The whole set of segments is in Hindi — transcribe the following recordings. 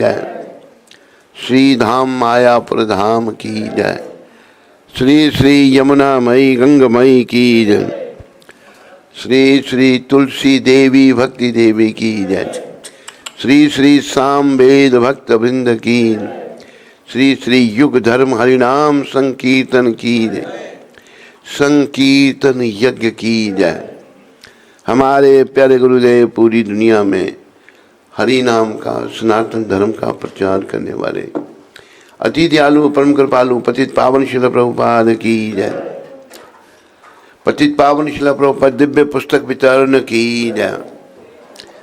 जय। श्री धाम मायापुर धाम की जय। श्री श्री यमुना मई गंगमयी की जय। श्री श्री तुलसी देवी भक्ति देवी की जय। श्री श्री साम वेद भक्त वृंद की। श्री श्री युग धर्म हरिनाम संकीर्तन की जय। संकीर्तन यज्ञ की जय। हमारे प्यारे गुरुदेव पूरी दुनिया में हरि नाम का सनातन धर्म का प्रचार करने वाले अति दयालु परम कृपालु पतित पावन शिल प्रभुपाद की जय। पतित पावन शिल प्रभुपाद दिव्य पुस्तक वितरण की जय।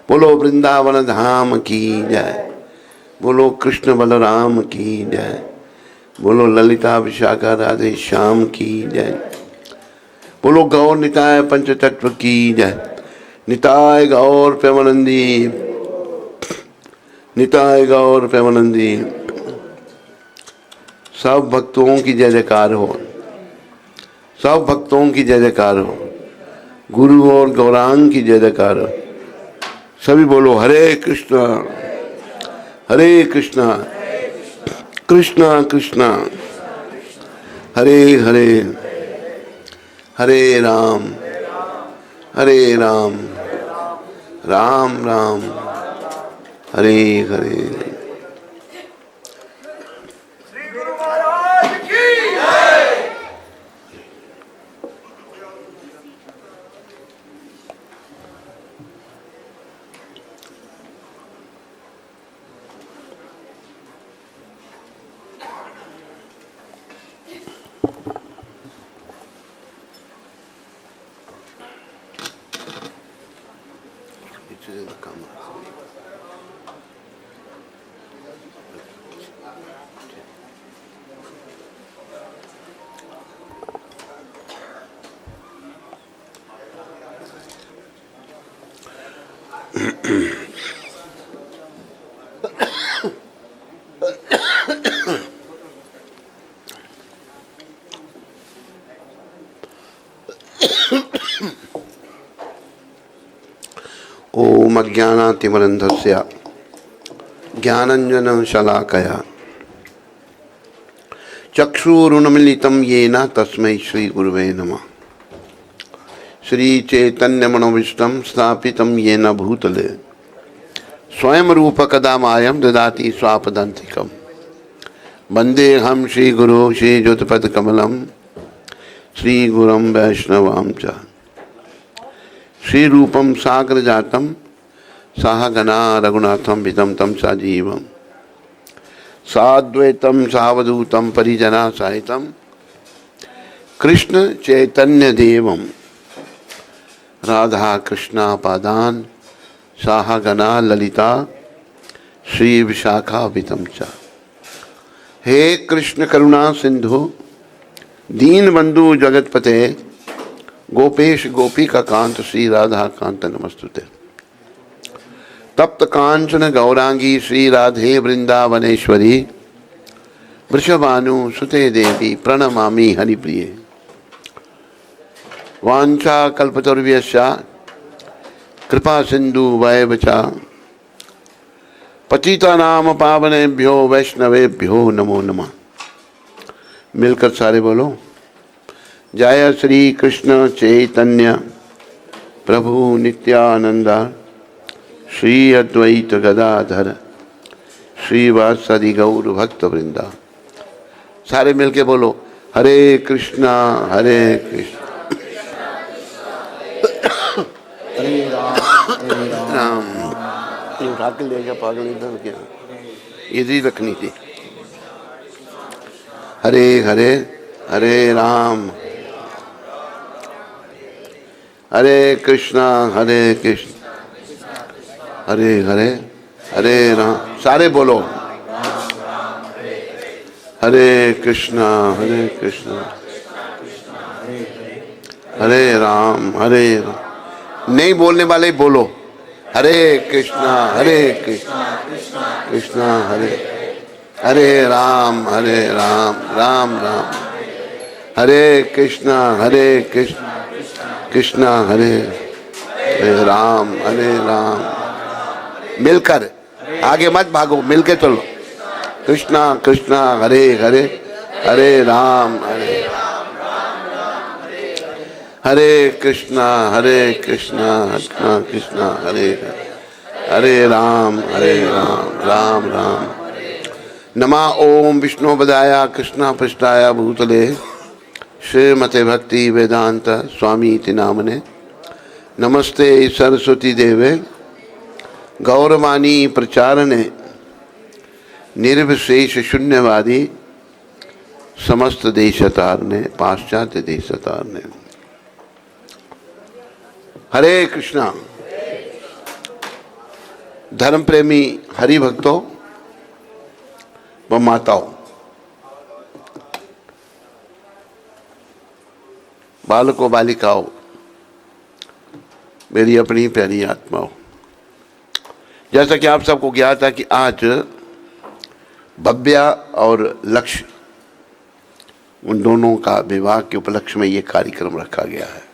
बोलो वृंदावन धाम की जय। बोलो कृष्ण बलराम की जय। बोलो ललिता विशाखा राधे श्याम की जय। बोलो गौर निताय पंच तत्व की जय। निताय गौर प्रेमानंदी, निताय गौर प्रेमानंदी। सब भक्तों की जय जयकार हो। सब भक्तों की जय जयकार हो। गुरु और गौरांग की जय जयकार हो। सभी बोलो हरे कृष्णा हरे कृष्णा कृष्णा कृष्णा हरे हरे, हरे राम राम राम हरे हरे। श्री गुरु महाराज की जय। ओम अज्ञानातिमरन्धस्य ज्ञानञ्जनं शलाकया चक्षुरुन्मीलितं येन तस्मै श्री गुरुवे नमः। श्री चैतन्य मनोविष्टं स्थापितं येन भूतले स्वयं रूप कदा मायं ददाति स्वापदान्तिकम्। वन्देऽहं श्री गुरु श्री ज्योतिपदकमलं श्री गुरुं वैष्णवां च। श्री रूपम सागर जातम सहगना रघुनाथम विदम तम सजीवम साद्वैतम सावधूतम परिजना सहितम कृष्ण चैतन्य देवम राधा कृष्णा पादान सहगना ललिता श्री विशाखा वितम च। हे कृष्ण करुणा सिंधु दीन बंधु जगतपते गोपेश गोपिका कांत श्री राधा कांत नमस्तुते। तप्त कांचन गौरांगी श्री राधे वृंदावनेश्वरी वृषभानु सुते देवी प्रणमामि हरिप्रिये। वांछा कल्पतरुभ्यश्च कृपा सिंधु वैवचा पतितानां पावनेभ्यो वैष्णवेभ्यो नमो नमः। मिलकर सारे बोलो जय श्री कृष्ण चैतन्य प्रभु नित्यानंद श्री अद्वैत गदाधर श्रीवासदि गौर भक्त वृंदा। सारे मिलके बोलो हरे कृष्णा हरे कृष्णा हरे राम उठा के ले गया पागल इधर क्या इधर रखनी थी। हरे हरे हरे राम हरे कृष्णा हरे हरे हरे राम। सारे बोलो हरे कृष्णा हरे राम नहीं बोलने वाले बोलो हरे कृष्णा कृष्णा हरे राम राम राम हरे कृष्णा कृष्णा हरे राम मिलकर आगे मत भागो, मिलके चलो। कृष्णा कृष्णा हरे हरे, हरे राम हरे कृष्णा कृष्णा कृष्णा हरे हरे, हरे राम राम राम। नमा ओम विष्णुपदाय कृष्णा पृष्ठाय भूतले श्रीमते भक्ति वेदांत स्वामी इति नामने। नमस्ते सरस्वती देवे गौरवाणी प्रचारणे निर्विशेष शून्यवादी समस्त देशतारने पाश्चात्य देशतारने। हरे कृष्णा। धर्म प्रेमी हरि भक्तों व माताओं, बालकों बालिकाओं, मेरी अपनी प्यारी आत्माओं, जैसा कि आप सबको ज्ञात है कि आज भव्या और लक्ष्य उन दोनों का विवाह के उपलक्ष्य में ये कार्यक्रम रखा गया है।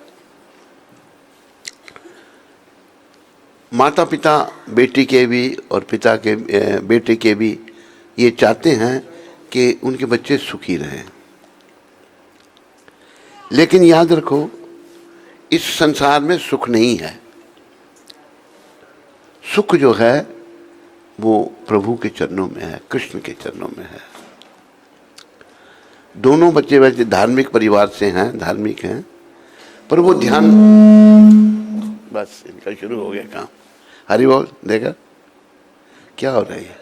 माता पिता बेटी के भी और पिता के बेटे के भी ये चाहते हैं कि उनके बच्चे सुखी रहें, लेकिन याद रखो इस संसार में सुख नहीं है। सुख जो है वो प्रभु के चरणों में है, कृष्ण के चरणों में है। दोनों बच्चे वैसे धार्मिक परिवार से हैं, धार्मिक हैं, पर वो ध्यान, बस इनका शुरू हो गया काम। हरि बोल। देखा क्या हो रहा है,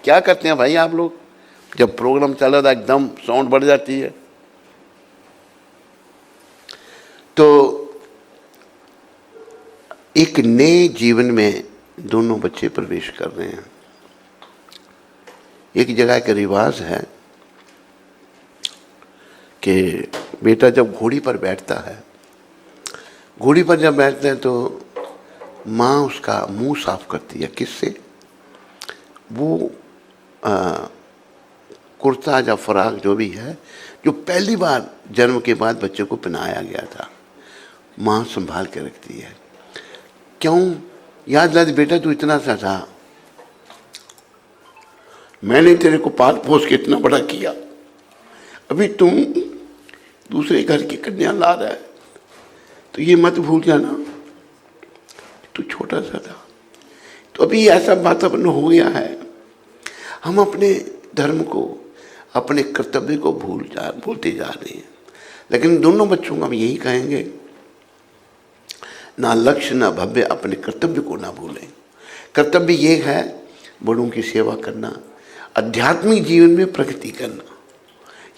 क्या करते हैं भाई आप लोग? जब प्रोग्राम चल रहा था एकदम साउंड बढ़ जाती है। तो एक नए जीवन में दोनों बच्चे प्रवेश कर रहे हैं। एक जगह का रिवाज है कि बेटा जब घोड़ी पर बैठता है, घोड़ी पर जब बैठते हैं तो माँ उसका मुंह साफ करती है। किससे? वो कुर्ता या फराक जो भी है, जो पहली बार जन्म के बाद बच्चे को पहनाया गया था, माँ संभाल के रखती है। क्यों? याद दिला दे, बेटा तू इतना सा था, मैंने तेरे को पाल पोस के इतना बड़ा किया, अभी तुम दूसरे घर की कन्या ला रहा है, तो ये मत भूल जाना तू छोटा सा था। तो अभी ऐसा वातावरण हो गया है, हम अपने धर्म को, अपने कर्तव्य को भूलते जा रहे हैं। लेकिन दोनों बच्चों को हम यही कहेंगे, ना लक्ष्य ना भव्य, अपने कर्तव्य को ना भूलें। कर्तव्य ये है बड़ों की सेवा करना, आध्यात्मिक जीवन में प्रगति करना।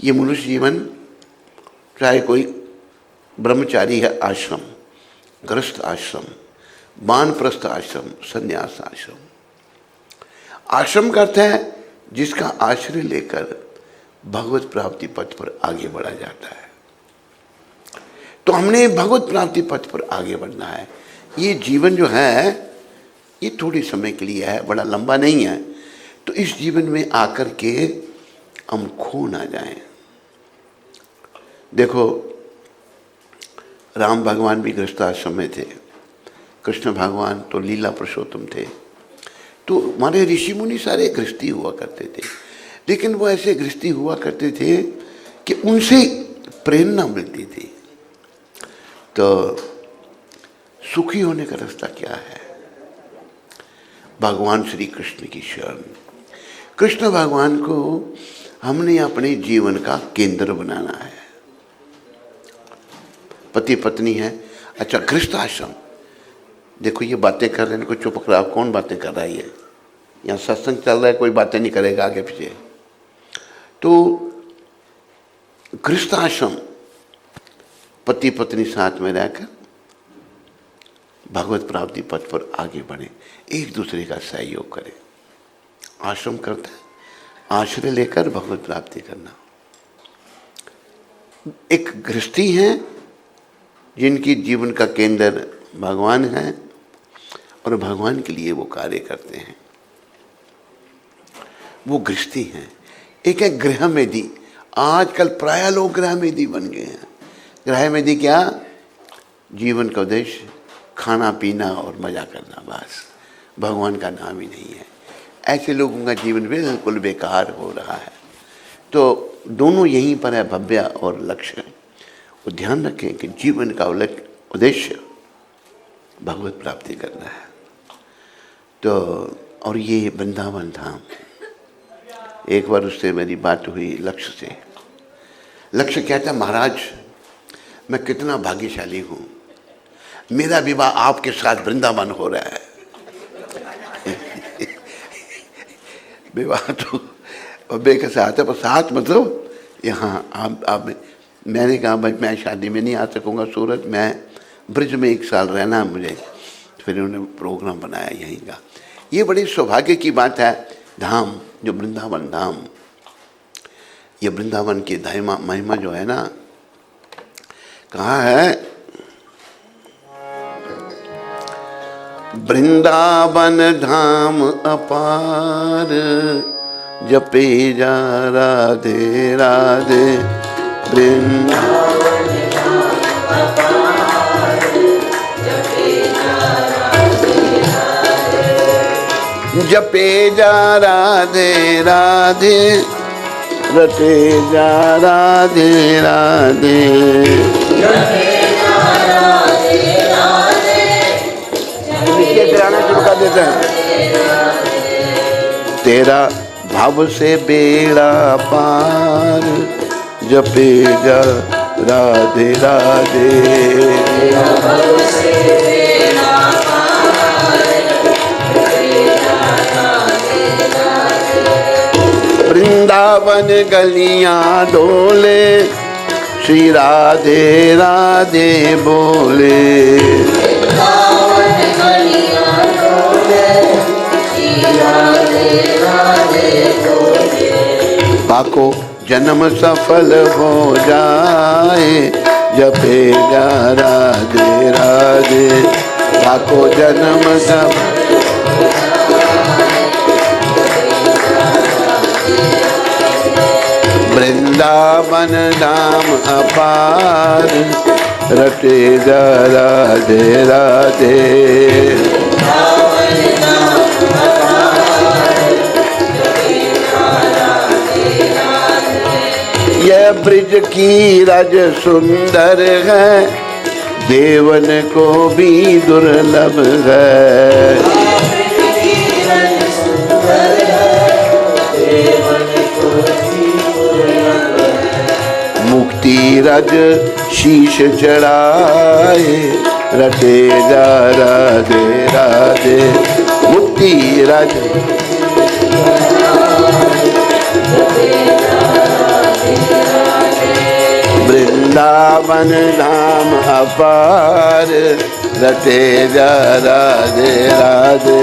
ये मनुष्य जीवन, चाहे कोई ब्रह्मचारी है आश्रम, गृहस्थ आश्रम, वानप्रस्थ आश्रम, संन्यास आश्रम। आश्रम का अर्थ है जिसका आश्रय लेकर भगवत प्राप्ति पथ पर आगे बढ़ा जाता है। तो हमने भगवत प्राप्ति पथ पर आगे बढ़ना है। ये जीवन जो है ये थोड़ी समय के लिए है, बड़ा लंबा नहीं है। तो इस जीवन में आकर के हम खो ना जाएं। देखो, राम भगवान भी गृहस्थाश्रम में थे, कृष्ण भगवान तो लीला पुरुषोत्तम थे। तो हमारे ऋषि मुनि सारे गृहस्थी हुआ करते थे, लेकिन वो ऐसे गृहस्थी हुआ करते थे कि उनसे प्रेरणा मिलती थी। तो सुखी होने का रास्ता क्या है? भगवान श्री कृष्ण की शरण। कृष्ण भगवान को हमने अपने जीवन का केंद्र बनाना है। पति पत्नी है, अच्छा गृहस्थ आश्रम। देखो ये बातें कर रहे हैं, इनको चुप कराओ, कौन बातें कर रहा है? ये यहाँ सत्संग चल रहा है, कोई बातें नहीं करेगा आगे पीछे। तो गृहस्थ आश्रम, पति पत्नी साथ में रहकर भगवत प्राप्ति पथ पर आगे बढ़े, एक दूसरे का सहयोग करें। आश्रम करता है आश्रय लेकर भगवत प्राप्ति करना। एक गृहस्थी है जिनकी जीवन का केंद्र भगवान है और भगवान के लिए वो कार्य करते हैं, वो गृहस्थी हैं। एक है गृहमेधी। आजकल प्राय लोग गृहमेधी बन गए हैं। गृहमेधी क्या? जीवन का उद्देश्य खाना पीना और मजा करना, बस भगवान का नाम ही नहीं है। ऐसे लोगों का जीवन बिल्कुल बेकार हो रहा है। तो दोनों यहीं पर है, भव्य और लक्ष्य। वो ध्यान रखें कि जीवन का उद्देश्य भगवत प्राप्ति करना है। तो और ये वृंदावन धाम, एक बार उससे मेरी बात हुई लक्ष्य से। लक्ष्य कहता है, महाराज मैं कितना भाग्यशाली हूँ, मेरा विवाह आपके साथ वृंदावन हो रहा है। विवाह तो बब्बे के साथ है, पर साथ मतलब यहाँ आप मैंने कहा भाई मैं शादी में नहीं आ सकूँगा सूरत, मैं ब्रिज में 1 साल रहना है मुझे। फिर उन्होंने प्रोग्राम बनाया यहीं का। ये बड़ी सौभाग्य की बात है। धाम जो वृंदावन धाम, ये वृंदावन की महिमा जो है ना, कहाँ है? वृंदावन धाम अपार, जपे जा राधे राधे। वृंदावन धाम अपार, जपे जा राधे राधे। जपे जा राधे राधे, रटे जा राधे राधे। शुरू कर देते हैं। तेरा भाव से बेड़ा पार, जपे जा राधे राधे। वृंदावन गलियां डोले, श्री राधे राधे बोले। पाको जन्म सफल हो जाए, जपे जा राधे राधे। पाको जन्म सफल। वृंदावन धाम अपार, रटे जा राधे राधे। यह ब्रिज की रज सुंदर है, देवन को भी दुर्लभ है। मुक्ति रज शीश चढ़ाए, रटे जा राधे राधे। मुक्ति रज वृंदावन धाम अपार, रटे जा राधे राधे।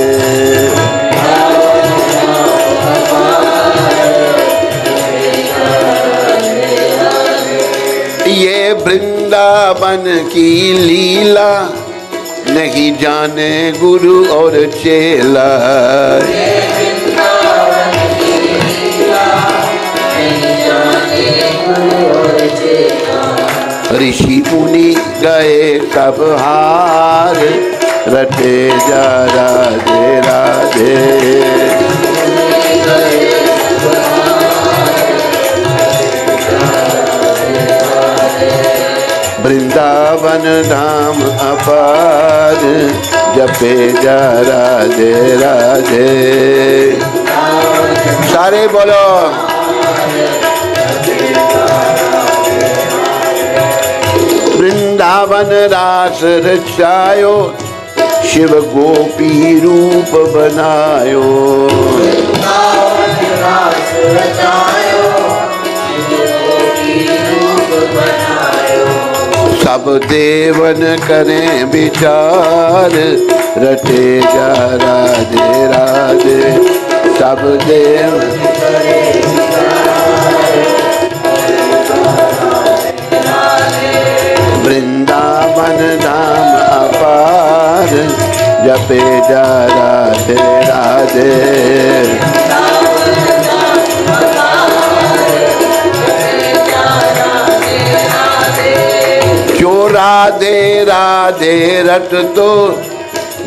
ये वृंदावन की लीला, नहीं जाने गुरु और चेला। ऋषि मुनि गए सब हार, रटे जा राधे राधे। वृंदावन धाम अपार, जपे जा राधे राधे। सारे बोलो। वृंदावन रास रचायो, शिव गोपी रूप बनायो। सब देवन करें विचार, रटे जा राधे राधे। सब देवन वृंदावन धाम अपार, जपे जा राधे राधे। क्यों राधे राधे रट तो,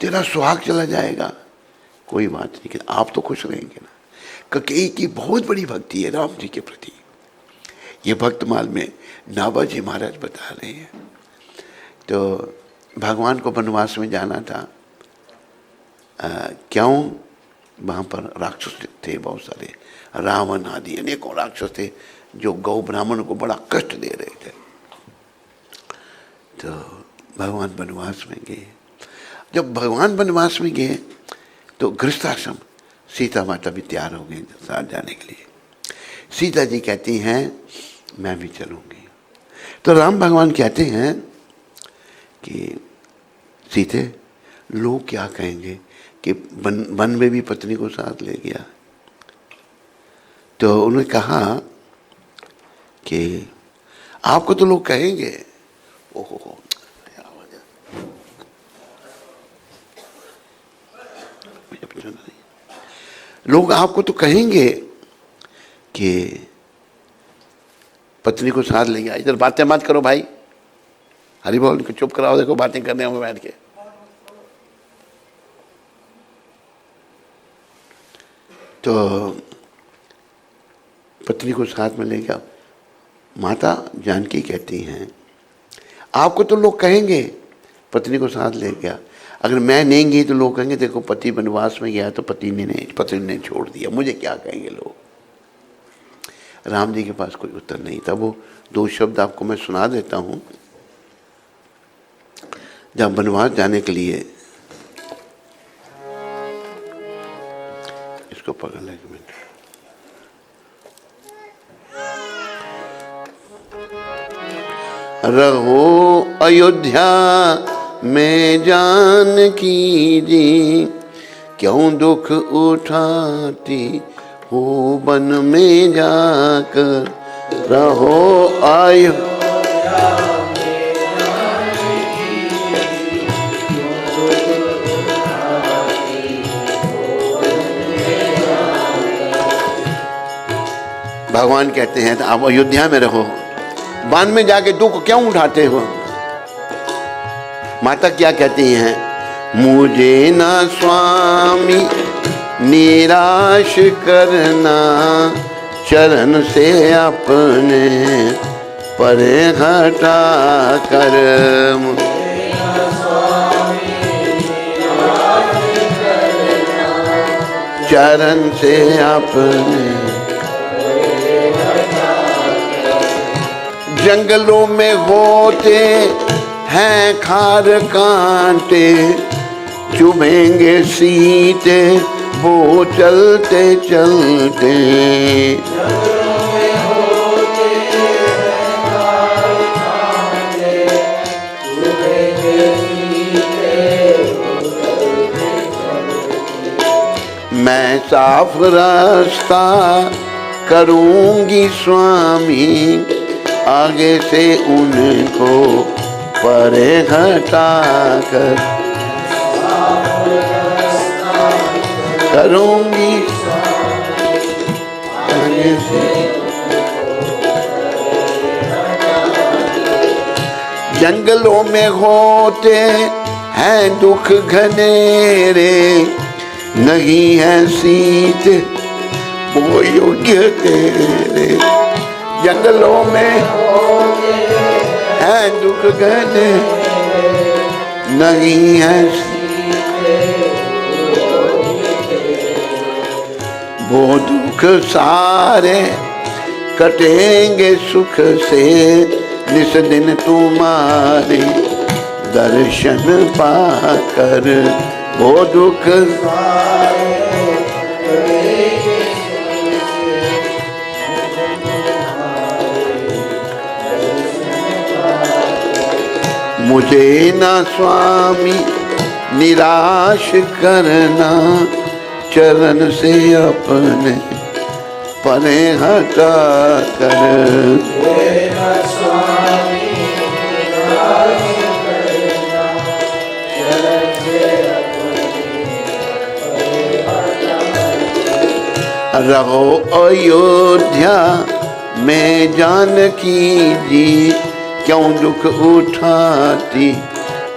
तेरा सुहाग चला जाएगा, कोई बात नहीं, कि आप तो खुश रहेंगे ना। कैकेयी की बहुत बड़ी भक्ति है राम जी के प्रति। ये भक्तमाल में नाभाजी महाराज बता रहे हैं। तो भगवान को वनवास में जाना था, क्यों? वहाँ पर राक्षस थे बहुत सारे, रावण आदि अनेकों राक्षस थे जो गौ ब्राह्मण को बड़ा कष्ट दे रहे थे। तो भगवान वनवास में गए। जब भगवान वनवास में गए तो गृहस्थाश्रम, सीता माता भी तैयार हो गई साथ जाने के लिए। सीता जी कहती हैं मैं भी चलूँगी। तो राम भगवान कहते हैं कि सीते, लोग क्या कहेंगे कि वन में भी पत्नी को साथ ले गया। तो उन्होंने कहा कि आपको तो लोग कहेंगे, ओहो लोग आपको तो कहेंगे कि पत्नी को साथ ले गया। इधर बातें मत करो भाई, हरि बोल, इनको चुप कराओ, देखो बातें करने होंगे बैठ के। तो पत्नी को साथ में ले गया। माता जानकी कहती हैं आपको तो लोग कहेंगे पत्नी को साथ ले गया, अगर मैं नहीं गई तो लोग कहेंगे देखो पति वनवास में गया तो पत्नी ने छोड़ दिया, मुझे क्या कहेंगे लोग। राम जी के पास कोई उत्तर नहीं था। वो दो शब्द आपको मैं सुना देता हूं। जब वनवास जाने के लिए, इसको पकड़ ले, एक मिनट। रहो अयोध्या में जानकी जी, क्यों दुख उठाती हो वन में जाकर। रहो अयोध्या में जानकी जी, क्यों दुख उठाती हो वन में जाकर। भगवान कहते हैं आप अयोध्या में रहो, वन में जाके दुख क्यों उठाते हो। माता क्या कहती हैं, मुझे ना स्वामी निराश करना, चरण से अपने परे हटा कर। चरण से अपने जंगलों में होते हैं खार कांटे, चुभेंगे सीते वो चलते चलते। जंगलों में होते हैं खार कांटे, चुभेंगे सीते वो चलते चलते। मैं साफ रास्ता करूंगी स्वामी, आगे से उनको परे हटा कर करूंगी आगे से। जंगलों में होते हैं दुख घनेरे, नहीं है सीत वो योग्य तेरे। जंगलों में है दुख घने, नहीं है वो दुख सारे कटेंगे सुख से, निस दिन तुम्हारे दर्शन पाकर। वो दुख मुझे ना स्वामी निराश करना, चरण से अपने परे हटा कर। रहो अयोध्या में जानकी जी, क्यों दुख उठाती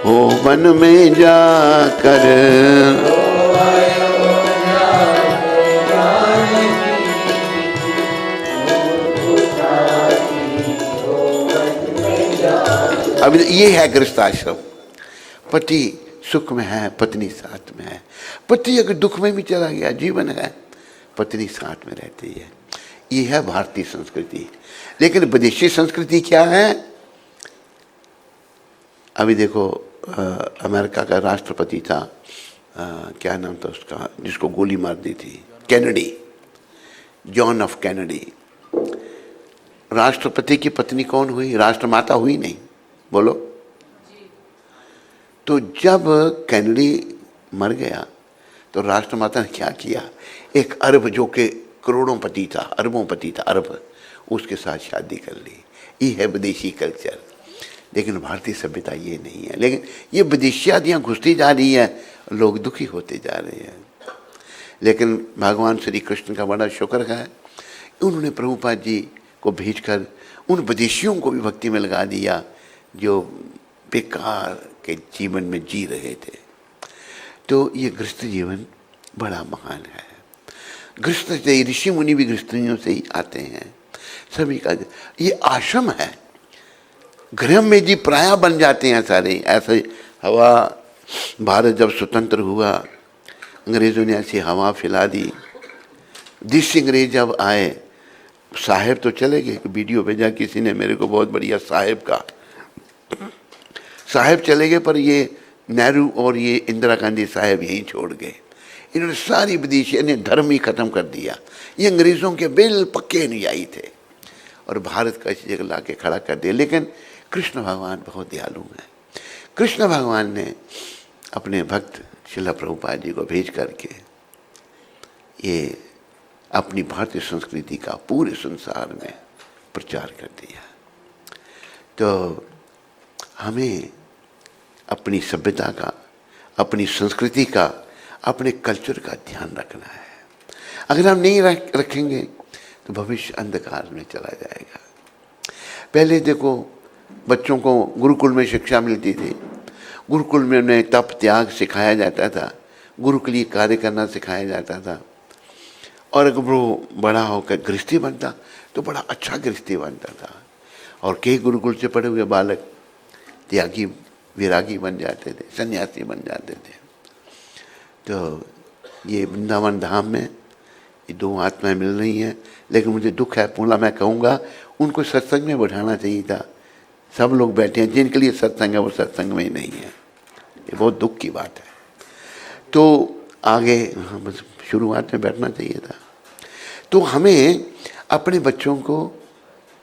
हो वन में जाकर। अब ये है गृहस्थाश्रम। पति सुख में है, पत्नी साथ में है। पति अगर दुख में भी चला गया, जीवन है, पत्नी साथ में रहती है। ये है भारतीय संस्कृति। लेकिन विदेशी संस्कृति क्या है? अभी देखो अमेरिका का राष्ट्रपति था, क्या नाम था उसका, जिसको गोली मार दी थी, कैनेडी, जॉन एफ कैनेडी। राष्ट्रपति की पत्नी कौन हुई? राष्ट्रमाता हुई नहीं, बोलो। तो जब कैनेडी मर गया तो राष्ट्रमाता ने क्या किया? एक अरब जो कि करोड़ों पति था, अरबों पति था, अरब, उसके साथ शादी कर ली। ये है विदेशी कल्चर। लेकिन भारतीय सभ्यता ये नहीं है। लेकिन ये विदेशियादियाँ घुसती जा रही है, लोग दुखी होते जा रहे हैं। लेकिन भगवान श्री कृष्ण का बड़ा शुक्र है, उन्होंने प्रभुपाद जी को भेजकर उन विदेशियों को भी भक्ति में लगा दिया जो बेकार के जीवन में जी रहे थे। तो ये गृहस्थ जीवन बड़ा महान है। गृहस्थ से ऋषि मुनि भी गृहस्थियों से ही आते हैं। सभी का ये आश्रम है। गृह में जी प्राय बन जाते हैं सारे। ऐसे हवा, भारत जब स्वतंत्र हुआ, अंग्रेज़ों ने ऐसी हवा फैला दी। देसी अंग्रेज जब आए, साहेब तो चले गए। वीडियो भेजा किसी ने मेरे को, बहुत बढ़िया, साहेब का। साहेब चले गए, पर ये नेहरू और ये इंदिरा गांधी साहेब यहीं छोड़ गए। इन्होंने सारी विदेशी ने धर्म ही खत्म कर दिया। ये अंग्रेज़ों के बिल पक्के अनुयायी थे और भारत का इस जगह ला के खड़ा कर दिया। लेकिन कृष्ण भगवान बहुत दयालु हैं। कृष्ण भगवान ने अपने भक्त श्रील प्रभुपाद जी को भेज करके ये अपनी भारतीय संस्कृति का पूरे संसार में प्रचार कर दिया। तो हमें अपनी सभ्यता का, अपनी संस्कृति का, अपने कल्चर का ध्यान रखना है। अगर हम नहीं रखेंगे तो भविष्य अंधकार में चला जाएगा। पहले देखो, बच्चों को गुरुकुल में शिक्षा मिलती थी। गुरुकुल में उन्हें तप त्याग सिखाया जाता था, गुरु के लिए कार्य करना सिखाया जाता था। और अगर वो बड़ा होकर गृहस्थी बनता तो बड़ा अच्छा गृहस्थी बनता था। और कई गुरुकुल से पढ़े हुए बालक त्यागी, विरागी बन जाते थे, सन्यासी बन जाते थे। तो ये वृंदावन धाम में ये दो आत्माएं मिल रही हैं। लेकिन मुझे दुख है, पूरा मैं कहूँगा, उनको सत्संग में बैठाना चाहिए था। सब लोग बैठे हैं, जिनके लिए सत्संग है वो सत्संग में ही नहीं है। ये बहुत दुख की बात है। तो आगे बस शुरुआत में बैठना चाहिए था। तो हमें अपने बच्चों को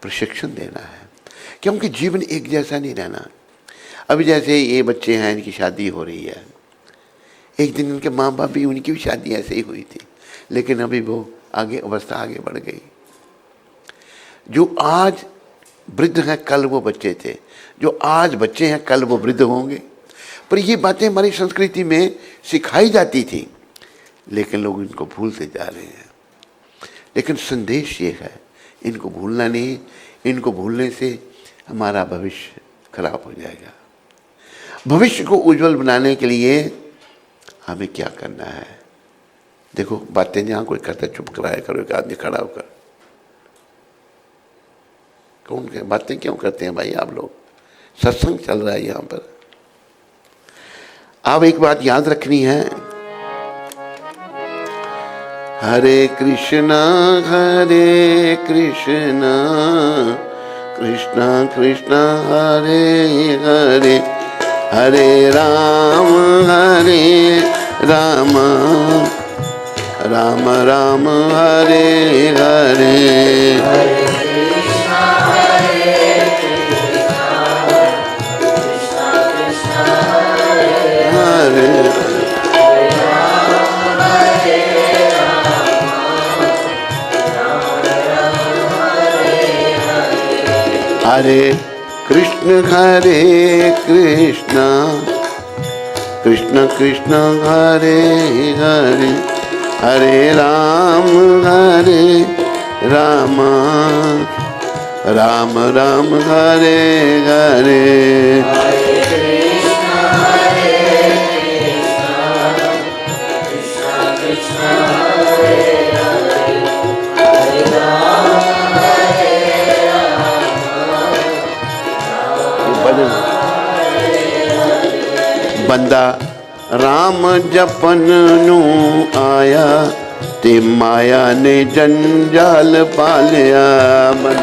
प्रशिक्षण देना है, क्योंकि जीवन एक जैसा नहीं रहना। अभी जैसे ये बच्चे हैं, इनकी शादी हो रही है। एक दिन इनके माँ बाप भी, उनकी भी शादी ऐसे ही हुई थी। लेकिन अभी वो आगे, अवस्था आगे बढ़ गई। जो आज वृद्ध हैं, कल वो बच्चे थे। जो आज बच्चे हैं, कल वो वृद्ध होंगे। पर ये बातें हमारी संस्कृति में सिखाई जाती थी, लेकिन लोग इनको भूलते जा रहे हैं। लेकिन संदेश ये है, इनको भूलना नहीं। इनको भूलने से हमारा भविष्य खराब हो जाएगा। भविष्य को उज्जवल बनाने के लिए हमें क्या करना है? देखो, बातें जहाँ कोई करता चुप कराया करो, एक आदमी खड़ा होकर। कौन के बातें क्यों करते हैं भाई आप लोग? सत्संग चल रहा है यहाँ पर। आप एक बात याद रखनी है, हरे कृष्णा कृष्णा कृष्णा हरे हरे, हरे राम राम राम हरे हरे। हरे कृष्ण कृष्ण कृष्ण हरे हरे, हरे राम राम राम हरे हरे। ਬੰਦਾ ਰਾਮ ਜਪਨ ਨੂੰ ਆਇਆ ਤੇ ਮਾਇਆ ਨੇ ਜੰਜਾਲ ਪਾਲਿਆ। ਬੰਦਾ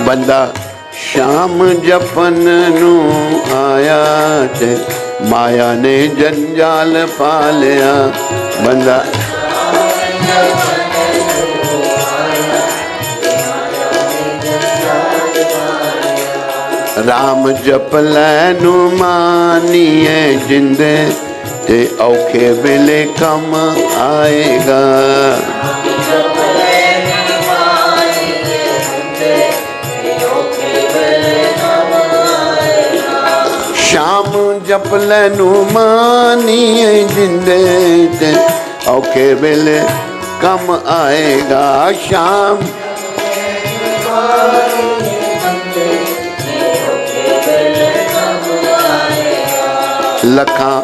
ਬੰਦਾ ਸ਼ਾਮ ਜਪਨ ਨੂੰ ਆਇਆ ਤੇ ਮਾਇਆ ਨੇ ਜੰਜਾਲ ਪਾਲਿਆ। ਬੰਦਾ ਰਾਮ ਜਪ ਲੈ ਨੂੰ ਮਾਨੀਏ ਜਿੰਦੇ ਤੇ ਔਖੇ ਵੇਲੇ ਕੰਮ ਆਏਗਾ। ਸ਼ਾਮ ਜਪ ਲੈ ਨੂੰ ਮਾਨੀਏ ਜਿੰਦੇ ਤੇ ਔਖੇ ਵੇਲੇ ਕੰਮ ਆਏਗਾ। ਸ਼ਾਮ ਲੱਖਾਂ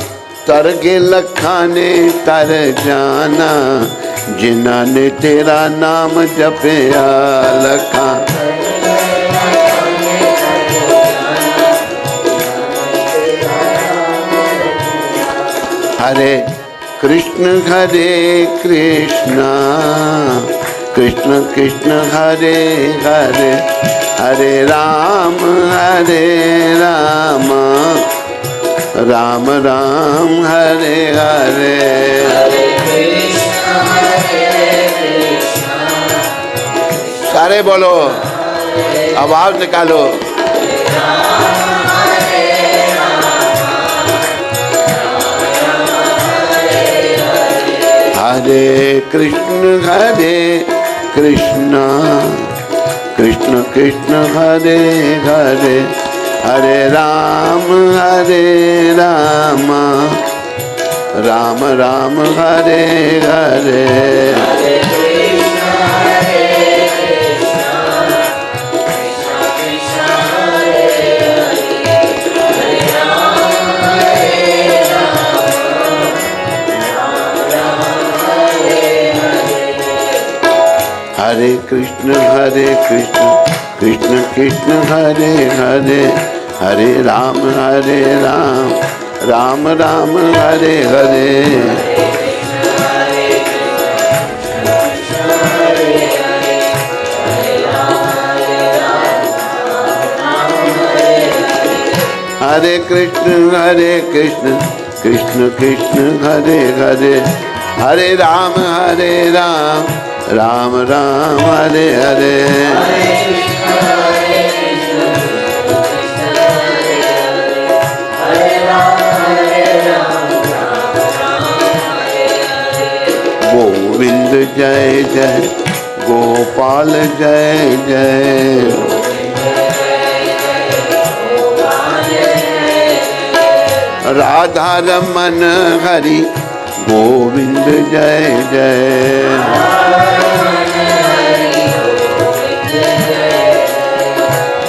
ਤਰ ਗਏ ਲੱਖਾਂ ਨੇ ਤਰ ਜਾਣਾ ਜਿਨ੍ਹਾਂ ਨੇ ਤੇਰਾ ਨਾਮ ਜਪਿਆ। ਲੱਖਾਂ हरे कृष्ण कृष्ण कृष्ण हरे हरे हरे राम राम राम हरे हरे। सारे बोलो, आवाज निकालो। हरे कृष्ण कृष्ण कृष्ण हरे हरे हरे राम राम राम हरे हरे। हरे कृष्ण कृष्ण कृष्ण हरे हरे हरे राम राम राम हरे हरे। हरे कृष्ण कृष्ण कृष्ण हरे हरे हरे राम राम राम हरे हरे। गोविंद जय जय गोपाल जय जय। राधा रमन हरि गोविंद जय जय।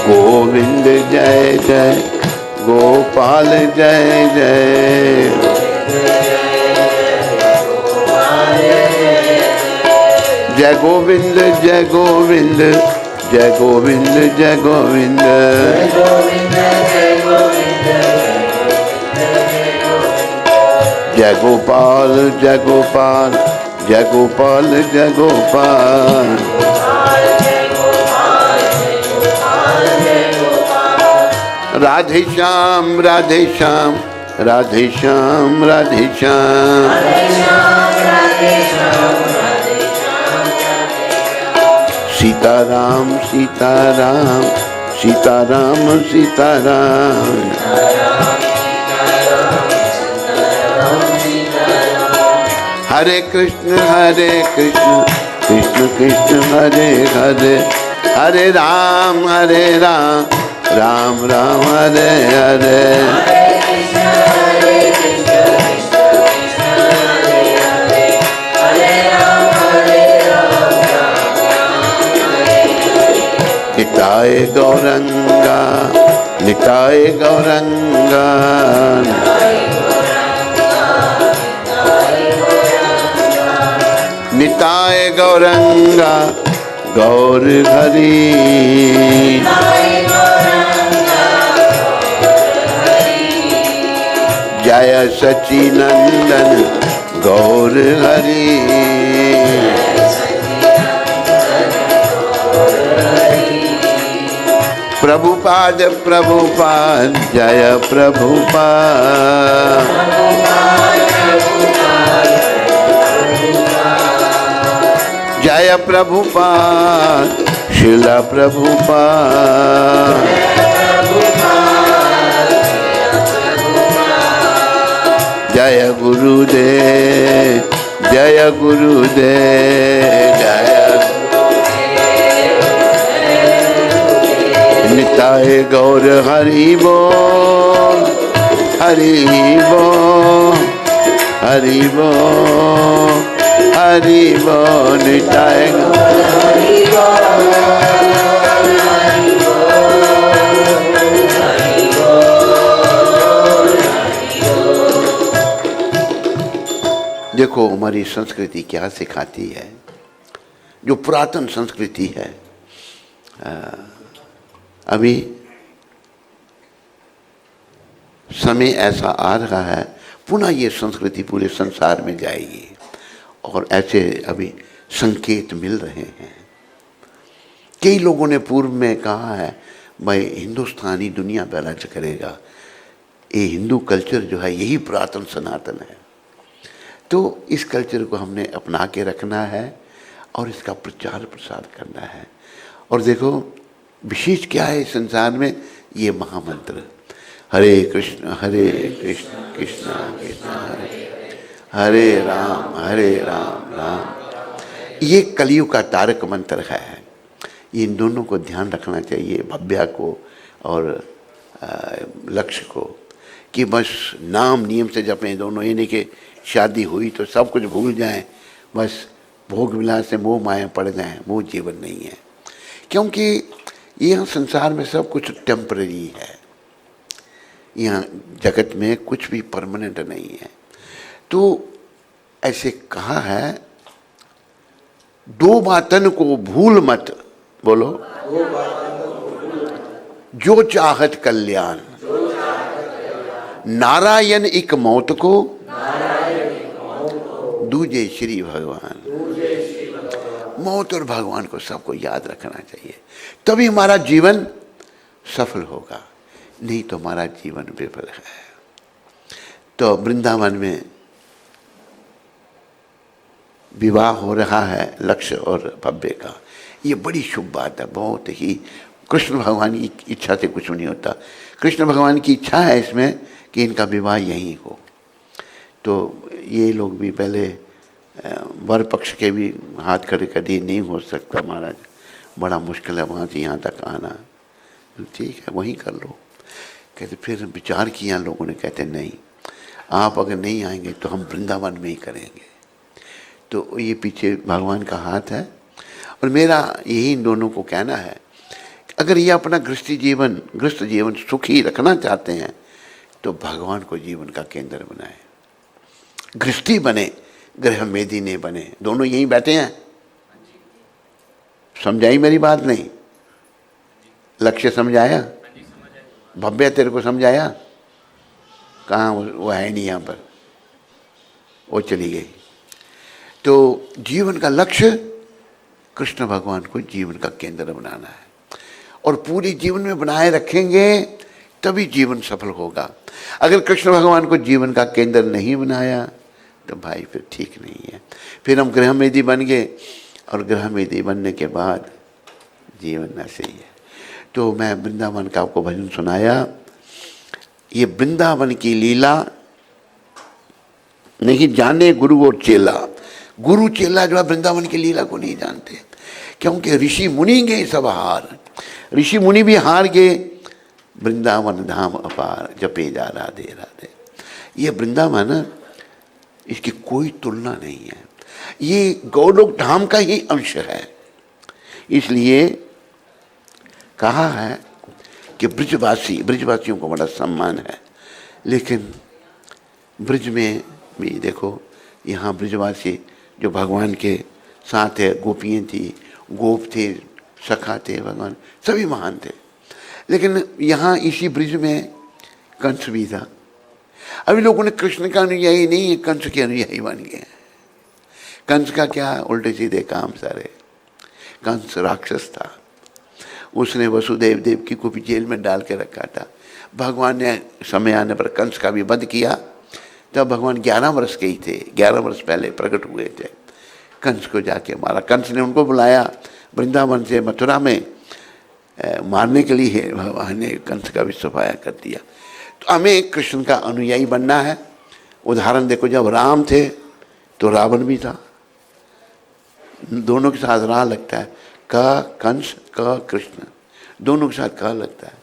गोविंद जय जय गोपाल जय जय। जय गोविंद जय गोविंद जय गोविंद जय गोविंद। जय गोपाल जय गोपाल जय गोपाल जय गोपाल। राधे श्याम राधे श्याम राधे श्याम राधे श्याम। सीताराम सीताराम सीताराम सीताराम। हरे कृष्ण कृष्ण कृष्ण हरे हरे हरे राम राम राम हरे हरे। निताय गौरंगा निताय गौरंगा। निताय गौरंगा गौर हरि जय सच्चिनंदन गौर हरि प्रभुपाद प्रभुपाद जय प्रभुपाद जय प्रभुपाद शिला प्रभुपाद जय गुरुदेव जय गुरुदेव जय निताय गौर हरि बोल हरि बोल हरि बोल हरि बोल निताय देखो हमारी संस्कृति क्या सिखाती है, जो पुरातन संस्कृति है। अभी समय ऐसा आ रहा है पुनः ये संस्कृति पूरे संसार में जाएगी और ऐसे अभी संकेत मिल रहे हैं। कई लोगों ने पूर्व में कहा है भाई हिंदुस्तानी दुनिया पर राज करेगा, ये हिंदू कल्चर जो है यही पुरातन सनातन है। तो इस कल्चर को हमने अपना के रखना है और इसका प्रचार प्रसार करना है। और देखो विशेष क्या है संसार में, ये महामंत्र हरे कृष्ण कृष्ण कृष्ण हरे हरे राम राम, ये कलयुग का तारक मंत्र है। इन दोनों को ध्यान रखना चाहिए, भव्या को और लक्ष्य को, कि बस नाम नियम से जपें दोनों। ये नहीं कि शादी हुई तो सब कुछ भूल जाएं, बस भोग विलास से मोह माया पड़ जाएं, वो जीवन नहीं है। क्योंकि यहाँ संसार में सब कुछ टेम्पररी है, यहाँ जगत में कुछ भी परमानेंट नहीं है। तो ऐसे कहा है दो बातन को भूल मत, बोलो जो चाहत कल्याण, नारायण एक मौत को दूजे श्री भगवान। मौत और भगवान को सबको याद रखना चाहिए, तभी हमारा जीवन सफल होगा, नहीं तो हमारा जीवन विफल है। तो वृंदावन में विवाह हो रहा है लक्ष्य और भव्य का, ये बड़ी शुभ बात है। बहुत ही कृष्ण भगवान की इच्छा से कुछ नहीं होता, कृष्ण भगवान की इच्छा है इसमें कि इनका विवाह यहीं हो। तो ये लोग भी पहले वर पक्ष के भी हाथ खड़े कर दिए, नहीं हो सकता महाराज, बड़ा मुश्किल है वहाँ से यहाँ तक आना। ठीक है वहीं कर लो। कहते फिर विचार किया लोगों ने, कहते नहीं आप अगर नहीं आएंगे तो हम वृंदावन में ही करेंगे। तो ये पीछे भगवान का हाथ है। और मेरा यही इन दोनों को कहना है, अगर ये अपना गृहस्थ जीवन सुखी रखना चाहते हैं तो भगवान को जीवन का केंद्र बनाए। गृहस्थी बने, गृह मेदी ने बने, दोनों यहीं बैठे हैं। समझाई मेरी बात? नहीं लक्ष्य समझाया, भव्य तेरे को समझाया? कहाँ वो है नहीं यहाँ पर, वो चली गई। तो जीवन का लक्ष्य कृष्ण भगवान को जीवन का केंद्र बनाना है, और पूरी जीवन में बनाए रखेंगे तभी जीवन सफल होगा। अगर कृष्ण भगवान को जीवन का केंद्र नहीं बनाया तो भाई फिर ठीक नहीं है। फिर हम गृहमेदी बन गए, और गृहमेदी बनने के बाद जीवन ऐसे ही है। तो मैं वृंदावन का आपको भजन सुनाया। ये वृंदावन की लीला नहीं जाने गुरु और चेला। गुरु चेला जो है वृंदावन की लीला को नहीं जानते, क्योंकि ऋषि मुनि गए सब हार, ऋषि मुनि भी हार गए। वृंदावन धाम अपार जपे जा राधे राधे। ये वृंदावन, इसकी कोई तुलना नहीं है, ये गौलोक धाम का ही अंश है। इसलिए कहा है कि ब्रजवासियों को बड़ा सम्मान है। लेकिन ब्रज में भी देखो, यहाँ ब्रजवासी जो भगवान के साथ है, गोपियाँ थी, गोप थे, सखा थे, भगवान सभी महान थे। लेकिन यहाँ इसी ब्रिज में कंस भी था। अभी लोगों ने कृष्ण का अनुयायी नहीं, कंस के अनुयायी बन गए। कंस का क्या, उल्टे सीधे काम सारे। कंस राक्षस था, उसने वसुदेव देवकी को भी जेल में डाल के रखा था। भगवान ने समय आने पर कंस का भी वध किया। तब भगवान 11 वर्ष के ही थे, 11 वर्ष पहले प्रकट हुए थे। कंस को जाके मारा। कंस ने उनको बुलाया वृंदावन से मथुरा में मारने के लिए। भगवान ने कंस का भी सफाया कर दिया। तो हमें कृष्ण का अनुयायी बनना है। उदाहरण देखो, जब राम थे तो रावण भी था, दोनों के साथ राह लगता है। क कंस, क कृष्ण, दोनों के साथ क लगता है।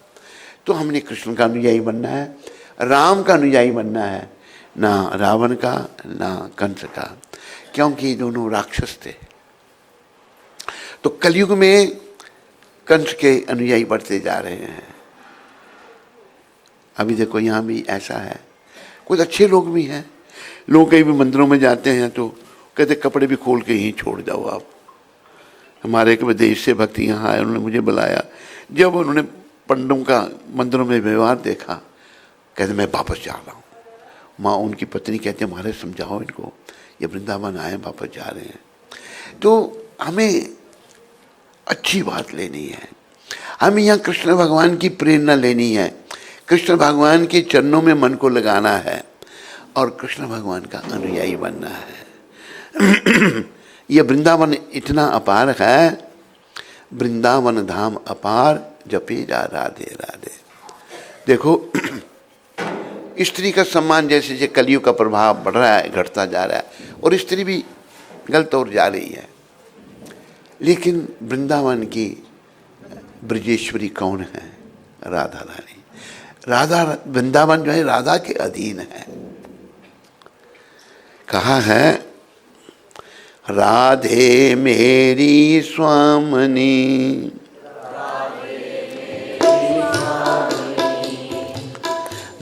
तो हमने कृष्ण का अनुयायी बनना है, राम का अनुयायी बनना है, ना रावण का ना कंस का, क्योंकि दोनों राक्षस थे। तो कलयुग में कंस के अनुयायी बढ़ते जा रहे हैं। अभी देखो यहाँ भी ऐसा है, कुछ अच्छे लोग भी हैं। लोग कहीं भी मंदिरों में जाते हैं तो कहते कपड़े भी खोल के ही छोड़ जाओ आप। हमारे एक विदेश से भक्त यहाँ आए, उन्होंने मुझे बुलाया। जब उन्होंने पंडों का मंदिरों में व्यवहार देखा, कहते मैं वापस जा रहा हूँ। माँ उनकी पत्नी कहते हैं महाराज समझाओ इनको, ये वृंदावन आए वापस जा रहे हैं। तो हमें अच्छी बात लेनी है, हमें यहाँ कृष्ण भगवान की प्रेरणा लेनी है, कृष्ण भगवान के चरणों में मन को लगाना है और कृष्ण भगवान का अनुयायी बनना है। ये वृंदावन इतना अपार है, वृंदावन धाम अपार जपे जा राधे राधे। देखो स्त्री का सम्मान जैसे जैसे कलयुग का प्रभाव बढ़ रहा है, घटता जा रहा है, और स्त्री भी गलत और जा रही है। लेकिन वृंदावन की ब्रजेश्वरी कौन है? राधा रानी। राधा, वृंदावन जो है राधा के अधीन है। कहा है राधे मेरी स्वामिनी,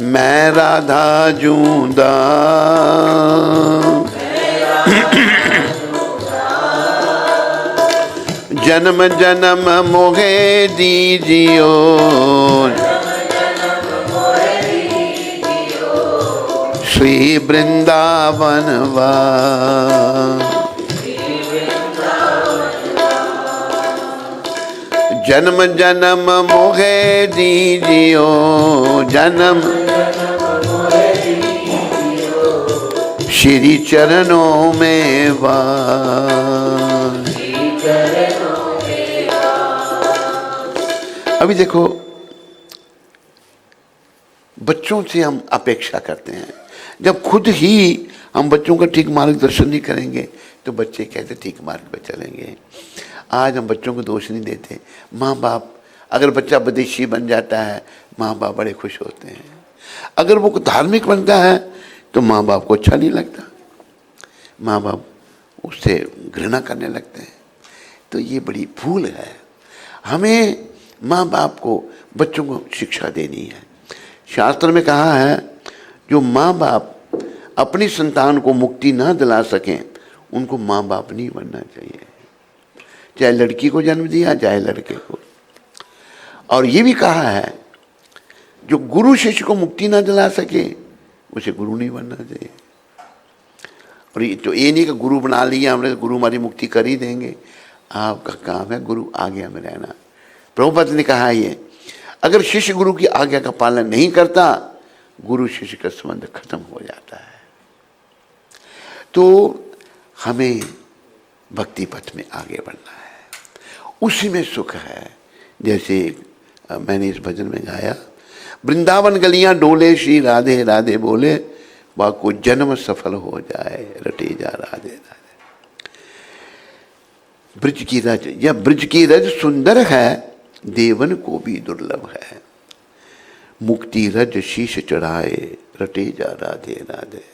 मैं राधा जूंदा, जन्म जन्म मोहे दीजियो, श्री वृंदावन वास। जन्म जन्म मोहे दीजियो, जन्म श्री चरणों में वास। अभी देखो बच्चों से हम अपेक्षा करते हैं, जब खुद ही हम बच्चों का ठीक मार्गदर्शन नहीं करेंगे तो बच्चे कैसे ठीक मार्ग पर चलेंगे। आज हम बच्चों को दोष नहीं देते। माँ बाप, अगर बच्चा विदेशी बन जाता है माँ बाप बड़े खुश होते हैं, अगर वो धार्मिक बनता है तो माँ बाप को अच्छा नहीं लगता, माँ बाप उससे घृणा करने लगते हैं। तो ये बड़ी भूल है। हमें माँ बाप को, बच्चों को शिक्षा देनी है। शास्त्र में कहा है जो माँ बाप अपनी संतान को मुक्ति ना दिला सकें उनको माँ बाप नहीं बनना चाहिए, चाहे लड़की को जन्म दिया चाहे लड़के को। और ये भी कहा है जो गुरु शिष्य को मुक्ति ना दिला सके उसे गुरु नहीं बनना चाहिए। और ये तो ये नहीं कि गुरु बना लिया हमने, गुरु हमारी मुक्ति कर ही देंगे। आपका काम है गुरु आज्ञा में रहना। प्रभुपद ने कहा ये, अगर शिष्य गुरु की आज्ञा का पालन नहीं करता गुरु शिष्य का संबंध खत्म हो जाता है। तो हमें भक्ति पथ में आगे बढ़ना है, उसी में सुख है। जैसे मैंने इस भजन में गाया, वृंदावन गलियां डोले श्री राधे राधे बोले, बाको जन्म सफल हो जाए रटे जा राधे राधे। ब्रज की रज, यह ब्रज की रज सुंदर है देवन को भी दुर्लभ है, मुक्ति रज शीश चढ़ाए रटे जा राधे राधे।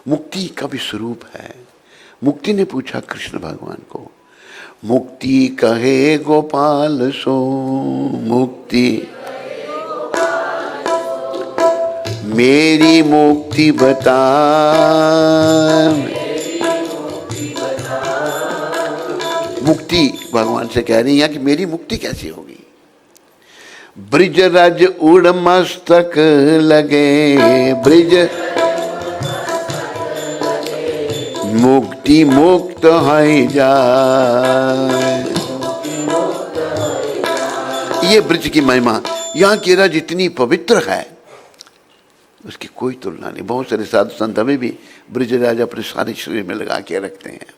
मुक्ति का भी स्वरूप है। मुक्ति ने पूछा कृष्ण भगवान को, मुक्ति कहे गोपाल सो, मुक्ति मेरी मुक्ति बता, मुक्ति भगवान से कह रही हैं कि मेरी मुक्ति कैसे होगी। ब्रिज रज उड़ मस्तक लगे, ब्रिज मुक्ति मुक्त है जाए। ये ब्रिज की महिमा, यहाँ की रज इतनी पवित्र है उसकी कोई तुलना नहीं। बहुत सारे साधु संत अभी भी ब्रिजराज अपने सारे शरीर में लगा के रखते हैं।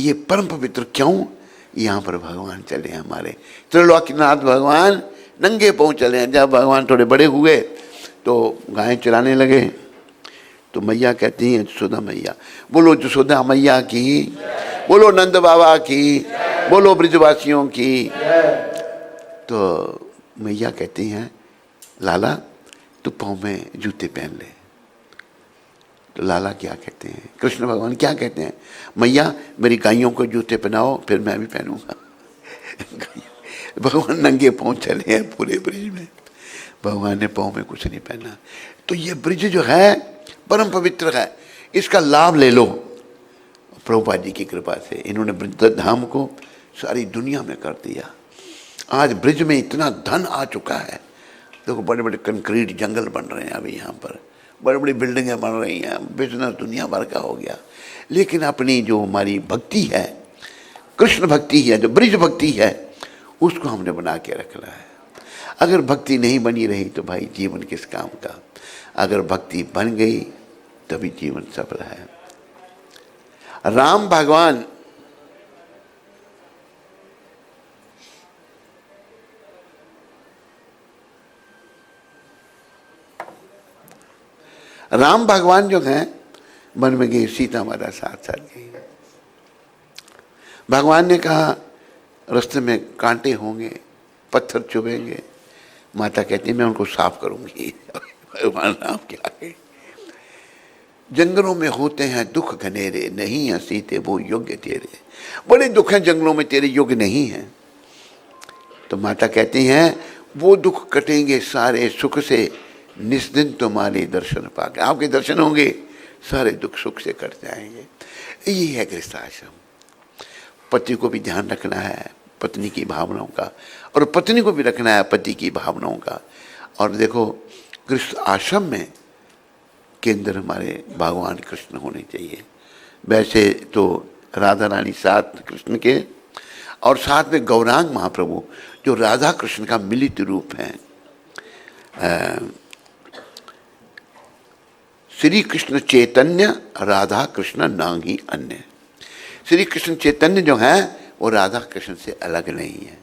ये परम पवित्र क्यों? यहाँ पर भगवान चले हैं हमारे त्रिलोकीनाथ भगवान, नंगे पांव चले हैं। जब भगवान थोड़े बड़े हुए तो गायें चराने लगे, तो मैया कहती हैं यशोदा मैया, बोलो यशोदा मैया की, बोलो नंद बाबा की, बोलो ब्रिजवासियों की। तो मैया कहती हैं लाला तू पाँव में जूते पहन ले। तो लाला क्या कहते हैं, कृष्ण भगवान क्या कहते हैं, मैया मेरी गायों को जूते पहनाओ फिर मैं भी पहनूंगा। भगवान नंगे पाँव चले हैं पूरे ब्रिज में, भगवान ने पाँव में कुछ नहीं पहना। तो ये ब्रिज जो है परम पवित्र है, इसका लाभ ले लो। प्रभुपाद जी की कृपा से इन्होंने ब्रिज धाम को सारी दुनिया में कर दिया। आज ब्रिज में इतना धन आ चुका है, देखो बड़े बड़े कंक्रीट जंगल बन रहे हैं अभी यहाँ पर, बड़ी बड़ी बिल्डिंगें बन रही हैं, बिजनेस दुनिया भर का हो गया। लेकिन अपनी जो हमारी भक्ति है, कृष्ण भक्ति है, जो ब्रिज भक्ति है, उसको हमने बना के रखना है। अगर भक्ति नहीं बनी रही तो भाई जीवन किस काम का। अगर भक्ति बन गई तभी जीवन सफल है। राम भगवान राम भगवान जो हैं वन में गए, सीता माता साथ साथ गई। भगवान ने कहा रास्ते में कांटे होंगे, पत्थर चुभेंगे, माता कहती मैं उनको साफ करूंगी। भगवान राम के आगे, जंगलों में होते हैं दुख घनेरे, नहीं है सीते वो योग्य तेरे। बड़े दुख हैं जंगलों में, तेरे योग्य नहीं है। तो माता कहती हैं वो दुख कटेंगे सारे सुख से, निस्दिन तुम्हारे दर्शन पाके, आपके दर्शन होंगे सारे दुख सुख से कट जाएंगे। यही है गृहस्थाश्रम। पति को भी ध्यान रखना है पत्नी की भावनाओं का, और पत्नी को भी रखना है पति की भावनाओं का। और देखो गृहस्थ आश्रम में केंद्र हमारे भगवान कृष्ण होने चाहिए। वैसे तो राधा रानी साथ कृष्ण के, और साथ में गौरांग महाप्रभु जो राधा कृष्ण का मिलित रूप है। श्री कृष्ण चैतन्य राधा कृष्ण नांगी अन्य। श्री कृष्ण चैतन्य जो है वो राधा कृष्ण से अलग नहीं है।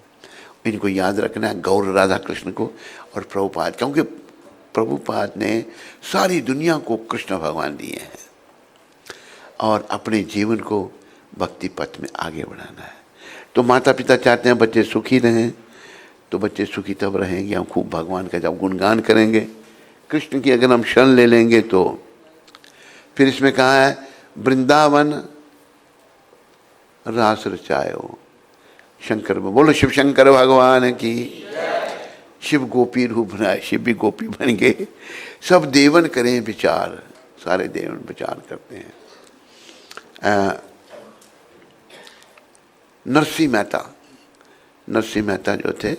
इनको याद रखना है, गौर राधा कृष्ण को और प्रभुपाद, क्योंकि प्रभुपाद ने सारी दुनिया को कृष्ण भगवान दिए हैं और अपने जीवन को भक्ति पथ में आगे बढ़ाना है। तो माता पिता चाहते हैं बच्चे सुखी रहें, तो बच्चे सुखी तब रहेंगे हम खूब भगवान का जब गुणगान करेंगे। कृष्ण की अगर हम शरण ले लेंगे तो फिर इसमें कहा है वृंदावन रास रचायो शंकर में, बोलो शिव शंकर भगवान की। शिव गोपी रूप बनाए, शिव भी गोपी बन गए। सब देवन करें विचार, सारे देवन विचार करते हैं। नरसिंह मेहता जो थे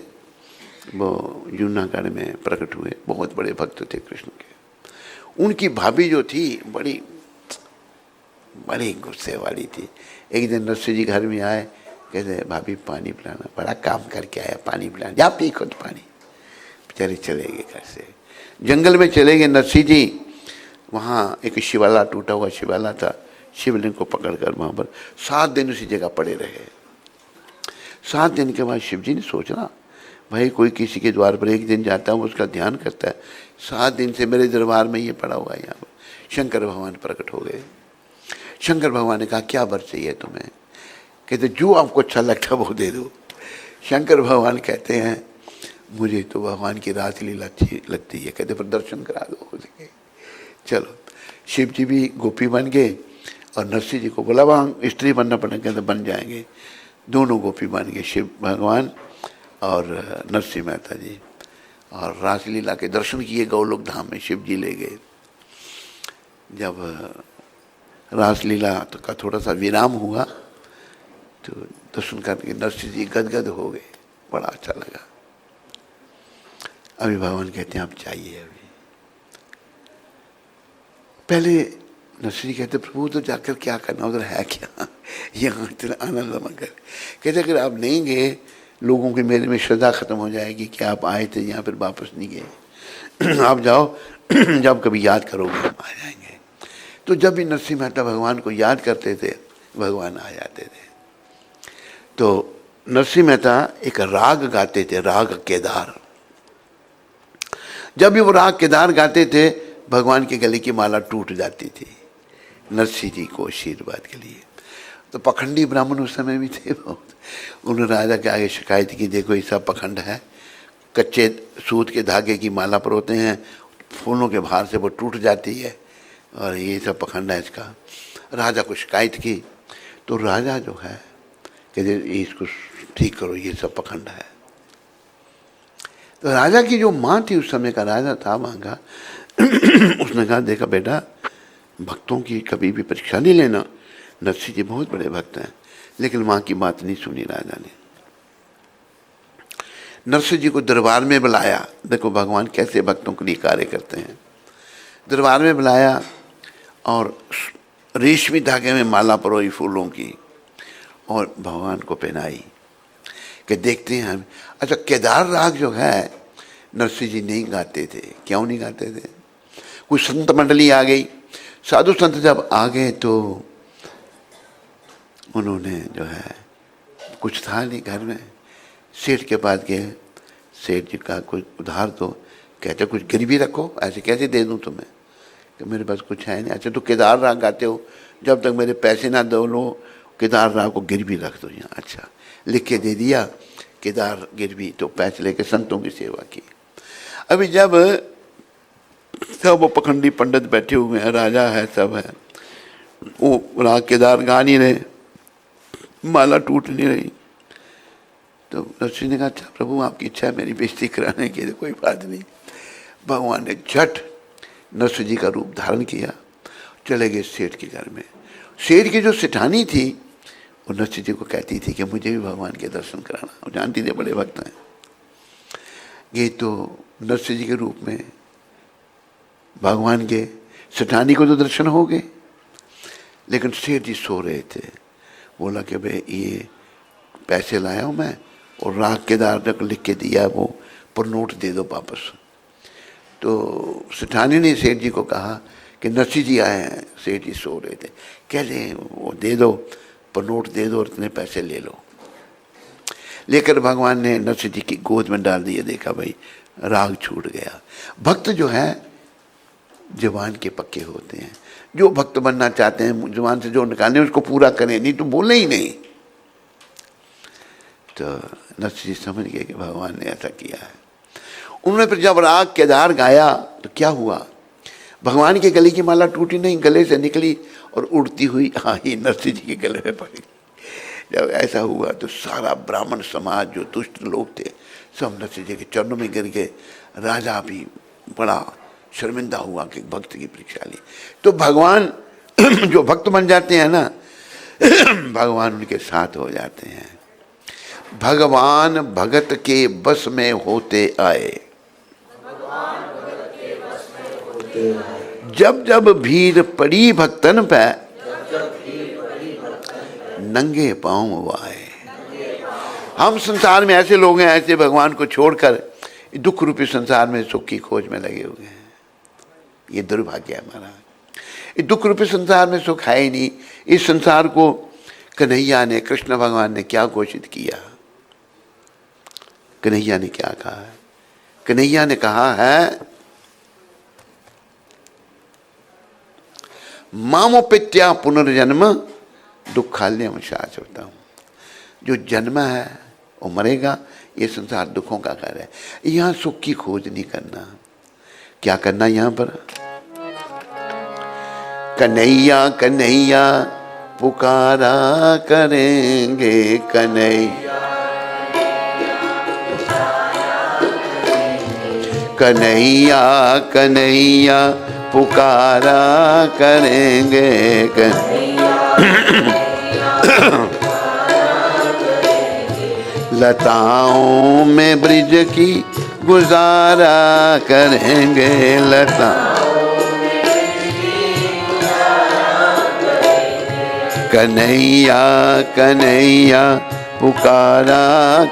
वो जूनागढ़ में प्रकट हुए, बहुत बड़े भक्त थे कृष्ण के। उनकी भाभी जो थी बड़ी गुस्से वाली थी। एक दिन नरसिंह जी घर में आए, कहते भाभी पानी पिलाना, बड़ा काम करके आया, पानी पिलाना, जा पी खुद पानी। बेचारे चले गए घर से, जंगल में चले गए नरसिंह जी। वहाँ एक शिवाला, टूटा हुआ शिवाला था, शिवलिंग को पकड़कर वहाँ पर 7 दिन उसी जगह पड़े रहे। 7 दिन के बाद शिव जी ने सोचा भाई कोई किसी के द्वार पर एक दिन जाता है वो उसका ध्यान करता है, 7 दिन से मेरे दरबार में ये पड़ा हुआ है। यहाँ पर शंकर भगवान प्रकट हो गए। शंकर भगवान ने कहा क्या वर चाहिए तुम्हें? कहते जो आपको अच्छा लगता है वो दे दो। शंकर भगवान कहते हैं मुझे तो भगवान की रासलीला अच्छी लगती है। कहते पर दर्शन करा दो हो सके। चलो शिव जी भी गोपी बन गए और नरसिंह जी को बोला वहाँ स्त्री बनना पड़ेगा, तो बन जाएंगे। दोनों गोपी बन गए, शिव भगवान और नरसिंह मेहता जी, और रासलीला के दर्शन किए गौलोक धाम में। शिव जी ले गए। जब रासलीला का थोड़ा सा विराम हुआ तो दर्शन करके नरसिंह जी गदगद हो गए, बड़ा अच्छा लगा। अभी भगवान कहते हैं आप चाहिए। अभी पहले नरसिंह जी कहते प्रभु तो जाकर क्या करना, उधर है क्या, यहाँ इतना आनंद मंगल। कहते अगर आप नहीं गए लोगों की मेरे में श्रद्धा खत्म हो जाएगी कि आप आए थे यहाँ फिर वापस नहीं गए। आप जाओ, जब कभी याद करोगे हम आ जाएंगे। तो जब भी नरसिंह मेहता भगवान को याद करते थे भगवान आ जाते थे। तो नरसिंह मेहता एक राग गाते थे, राग केदार। जब भी वो राग केदार गाते थे भगवान के गले की माला टूट जाती थी नरसिंह जी को आशीर्वाद के लिए। तो पखंडी ब्राह्मण उस समय भी थे बहुत, उन्होंने राजा के आगे शिकायत की, देखो ये सब पखंड है, कच्चे सूत के धागे की माला परोते हैं, फूलों के भार से वो टूट जाती है और ये सब पखंड है इसका। राजा को शिकायत की तो राजा जो है कहते इसको ठीक करो, ये सब पखंड है। तो राजा की जो माँ थी, उस समय का राजा था वहाँ का, उसने कहा देखा बेटा भक्तों की कभी भी परीक्षा नहीं लेना, नरसिंह जी बहुत बड़े भक्त हैं। लेकिन माँ की बात नहीं सुनी राजा ने। नरसिंह जी को दरबार में बुलाया, देखो भगवान कैसे भक्तों के लिए कार्य करते हैं। दरबार में बुलाया और रेशमी धागे में माला परोई फूलों की और भगवान को पहनाई कि देखते हैं हम। अच्छा केदार राग जो है नरसिंह जी नहीं गाते थे, क्यों नहीं गाते थे? कुछ संत मंडली आ गई, साधु संत जब आ गए तो उन्होंने जो है कुछ था नहीं घर में, सेठ के पास गए, सेठ जी का कुछ उधार दो, कहते कुछ गिरवी रखो, ऐसे कैसे दे दूं तुम्हें, कि मेरे पास कुछ है नहीं। अच्छा तो केदार राग गाते हो, जब तक मेरे पैसे ना दो लो केदार राग को गिरवी रख दो यहाँ। अच्छा लिख के दे दिया केदार गिरवी, तो पैसे लेके संतों की सेवा की। अभी जब सब वो पखंडी पंडित बैठे हुए हैं, राजा है सब है, वो राग केदार गा नहीं रहे, माला टूट नहीं रही। तो नरसिंह ने कहा अच्छा प्रभु आपकी इच्छा है मेरी बेइज्जती कराने की, तो कोई बात नहीं। भगवान ने झट नरसिंह जी का रूप धारण किया, चले गए सेठ के घर में। सेठ की जो सेठानी थी वो नरसिंह जी को कहती थी कि मुझे भी भगवान के दर्शन कराना, वो जानती थी बड़े भक्त हैं। ये तो नरसिंह जी के रूप में भगवान के सेठानी को तो दर्शन हो गए, लेकिन सेठ जी सो रहे थे। बोला कि भाई ये पैसे लाया हूँ मैं और राग केदार तक लिख के दिया, वो पर नोट दे दो वापस। तो सेठानी ने सेठ जी को कहा कि नरसिंह जी आए हैं, सेठ जी सो रहे थे, कह लें वो दे दो, पर नोट दे दो और इतने पैसे ले लो। लेकर भगवान ने नरसिंह जी की गोद में डाल दिया, देखा भाई राग छूट गया। भक्त जो है जवान के पक्के होते हैं, जो भक्त बनना चाहते हैं जवान से जो निकालने उसको पूरा करें, नहीं तो बोले ही नहीं। तो नरसिंह जी समझ गए कि भगवान ने ऐसा किया है। उन्होंने फिर जब राग केदार गाया तो क्या हुआ, भगवान के गले की माला टूटी नहीं, गले से निकली और उड़ती हुई आई नरसिंह जी के गले में पड़ी। जब ऐसा हुआ तो सारा ब्राह्मण समाज जो दुष्ट लोग थे सब नरसिंह जी के चरणों में गिर गए। राजा भी बड़ा शर्मिंदा हुआ कि भक्त की परीक्षा ली। तो भगवान जो भक्त बन जाते हैं ना भगवान उनके साथ हो जाते हैं। भगवान भगत के बस में होते आए, जब जब भीड़ पड़ी भक्तन पे नंगे पांव वो आए। हम संसार में ऐसे लोग हैं, ऐसे भगवान को छोड़कर दुख रूपी संसार में सुख की खोज में लगे हुए हैं। ये दुर्भाग्य है हमारा। इस दुख रूपी संसार में सुख है ही नहीं। इस संसार को कन्हैया ने, कृष्ण भगवान ने क्या घोषित किया? कन्हैया ने क्या कहा है? कन्हैया ने कहा है मामोपित्या पुनर्जन्म दुखाल्यम शाश्वतम। जो जन्म है वो मरेगा, ये संसार दुखों का घर है। यहाँ सुख की खोज नहीं करना। क्या करना यहाँ पर? कन्हैया कन्हैया पुकारा करेंगे, कन्हैया कन्हैया कन्हैया पुकारा करेंगे, लताओं में ब्रिज की गुजारा करेंगे, लता कन्हैया कन्हैया पुकारा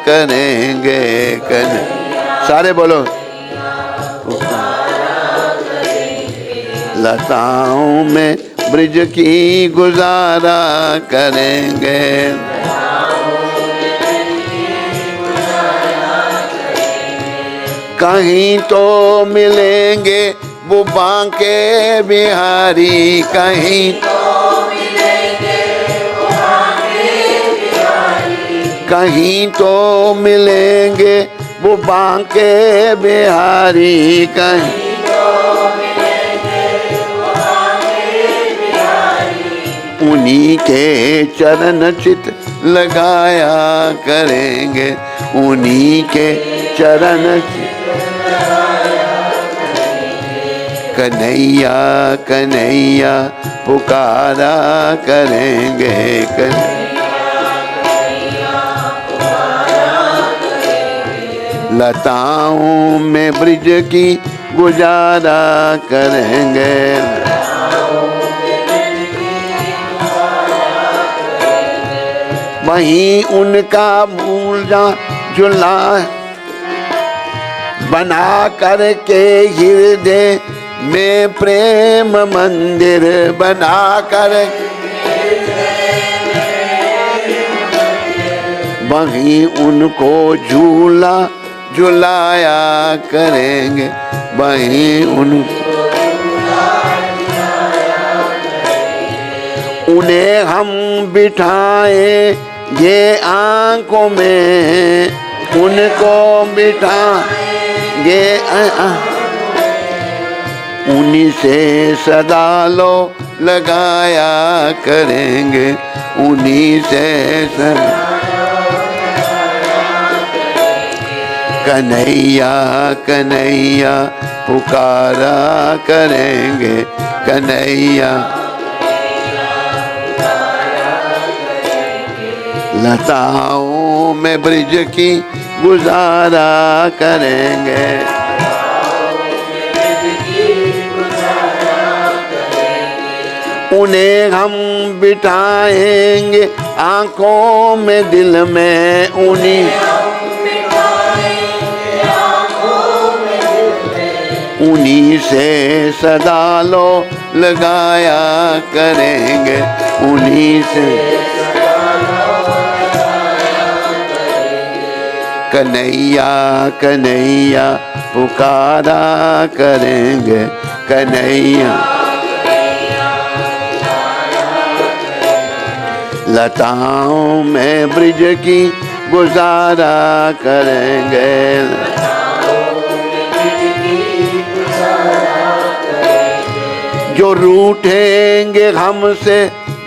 करेंगे, कन्हैया सारे बोलो, लताओं में ब्रिज की गुजारा करेंगे, कहीं तो मिलेंगे वो बांके बिहारी, कहीं कहीं तो मिलेंगे वो बांके बिहारी, कहीं उन्हीं के चरण चित लगाया करेंगे, उन्हीं के चरण कन्हैया कन्हैया पुकारा करेंगे, लताओं में ब्रिज की गुजारा करेंगे, वहीं उनका मूला झूला बना करके हृदय में प्रेम मंदिर बना कर, वहीं उनको झूला झुलाया करेंगे, वहीं उन्हें हम बिठाएंगे आंखों में, उनको बिठाएंगे, उन्हीं से सदा लो लगाया करेंगे, उन्हीं से सदा कन्हैया कन्हैया पुकारा करेंगे, कन्हैया लताओं में ब्रिज की गुजारा करेंगे, उन्हें हम बिठाएंगे आंखों में दिल में, उन्हीं से सदा लो लगाया करेंगे, उन्हीं से कन्हैया कन्हैया पुकारा करेंगे, कन्हैया लताओं में ब्रिज की गुजारा करेंगे, जो रूठेंगे हमसे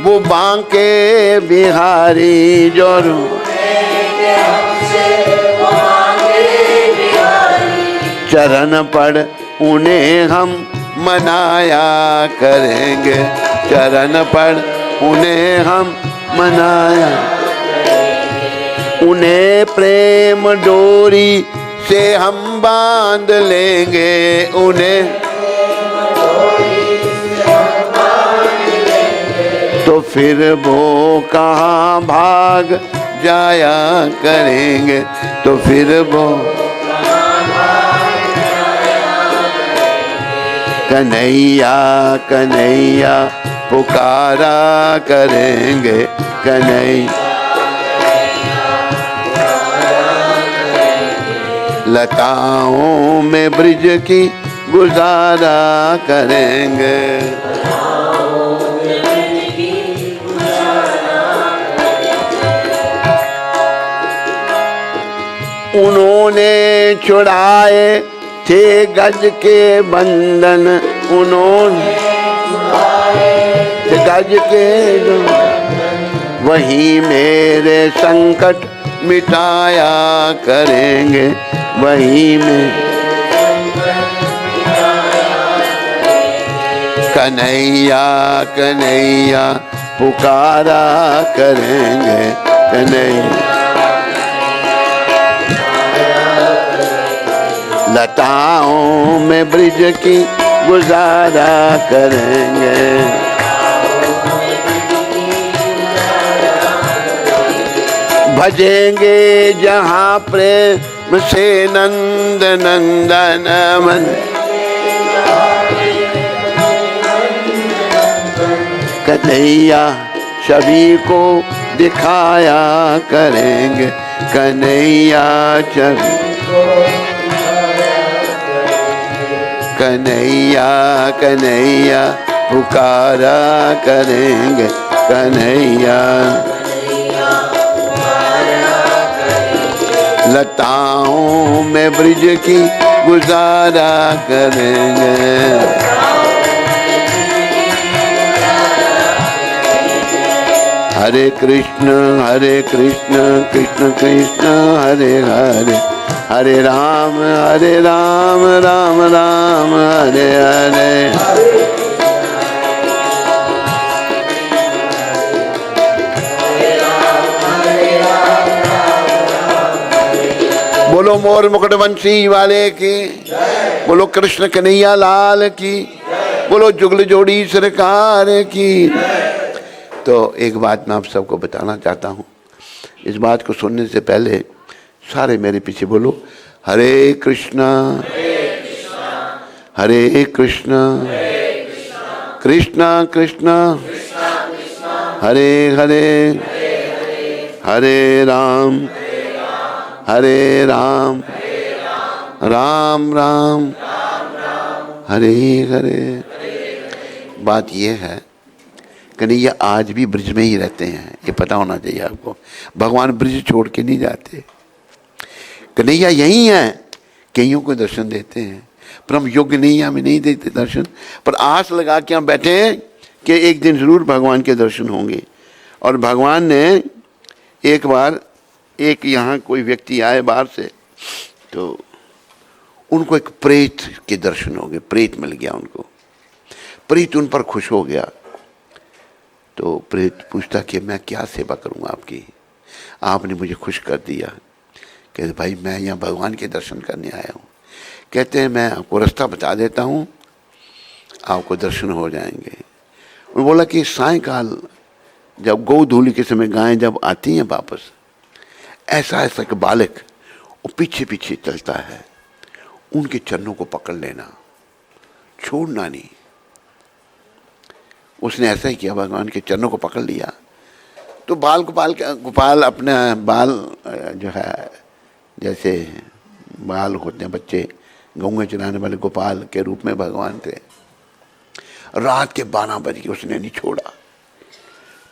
वो बांके बिहारी, जो चरण पड़ उन्हें हम मनाया करेंगे, चरण पड़ उन्हें हम मनाया, उन्हें प्रेम डोरी से हम बांध लेंगे, उन्हें तो फिर वो कहाँ भाग जाया करेंगे, तो फिर वो कन्हैया कन्हैया पुकारा करेंगे, कन्हैया लताओं में ब्रिज की गुजारा करेंगे, उन्होंने छुड़ाए थे गज के बंधन, उन्होंने गज के वही मेरे संकट मिटाया करेंगे, वही में कन्हैया कन्हैया पुकारा करेंगे, कन्हैया लताओं में ब्रिज की गुजारा करेंगे। भजेंगे जहाँ प्रेम से नंद नंदन मन, कन्हैया सभी को दिखाया करेंगे। कन्हैया सभी, कन्हैया कन्हैया पुकारा करेंगे। कन्हैया लताओं में ब्रिज की गुजारा करेंगे। हरे कृष्ण कृष्ण कृष्ण हरे हरे, हरे राम राम राम हरे हरे। बोलो मोर मुकुट वंशी वाले की, बोलो कृष्ण कन्हैया लाल की, बोलो जुगल जोड़ी सरकार की। तो एक बात मैं आप सबको बताना चाहता हूँ। इस बात को सुनने से पहले सारे मेरे पीछे बोलो, हरे कृष्णा हरे कृष्णा कृष्णा कृष्णा हरे हरे, हरे राम राम राम हरे हरे। बात यह है, कन्हैया आज भी ब्रिज में ही रहते हैं, ये पता होना चाहिए आपको। भगवान ब्रिज छोड़ के नहीं जाते। कन्हैया यही है, कईयों को दर्शन देते हैं, पर हम योग्य नहीं, हमें नहीं देते दर्शन, पर आस लगा के हम बैठे हैं कि एक दिन जरूर भगवान के दर्शन होंगे। और भगवान ने एक बार, एक यहाँ कोई व्यक्ति आए बाहर से, तो उनको एक प्रेत के दर्शन हो गए, प्रेत मिल गया उनको। प्रेत उन पर खुश हो गया। तो प्रेत पूछता कि मैं क्या सेवा करूँगा आपकी, आपने मुझे खुश कर दिया। कहते भाई मैं यहाँ भगवान के दर्शन करने आया हूँ। कहते हैं मैं आपको रास्ता बता देता हूँ, आपको दर्शन हो जाएंगे। उन्होंने बोला कि सायंकाल जब गोधूलि के समय गायें जब आती हैं वापस, ऐसा ऐसा कि बालक वो पीछे पीछे चलता है, उनके चरणों को पकड़ लेना, छोड़ना नहीं। उसने ऐसा ही किया, भगवान के चरणों को पकड़ लिया। तो गोपाल अपने बाल जो है, जैसे बाल होते हैं बच्चे, गौएं चलाने वाले गोपाल के रूप में भगवान थे। रात के 12 बज गए, उसने नहीं छोड़ा।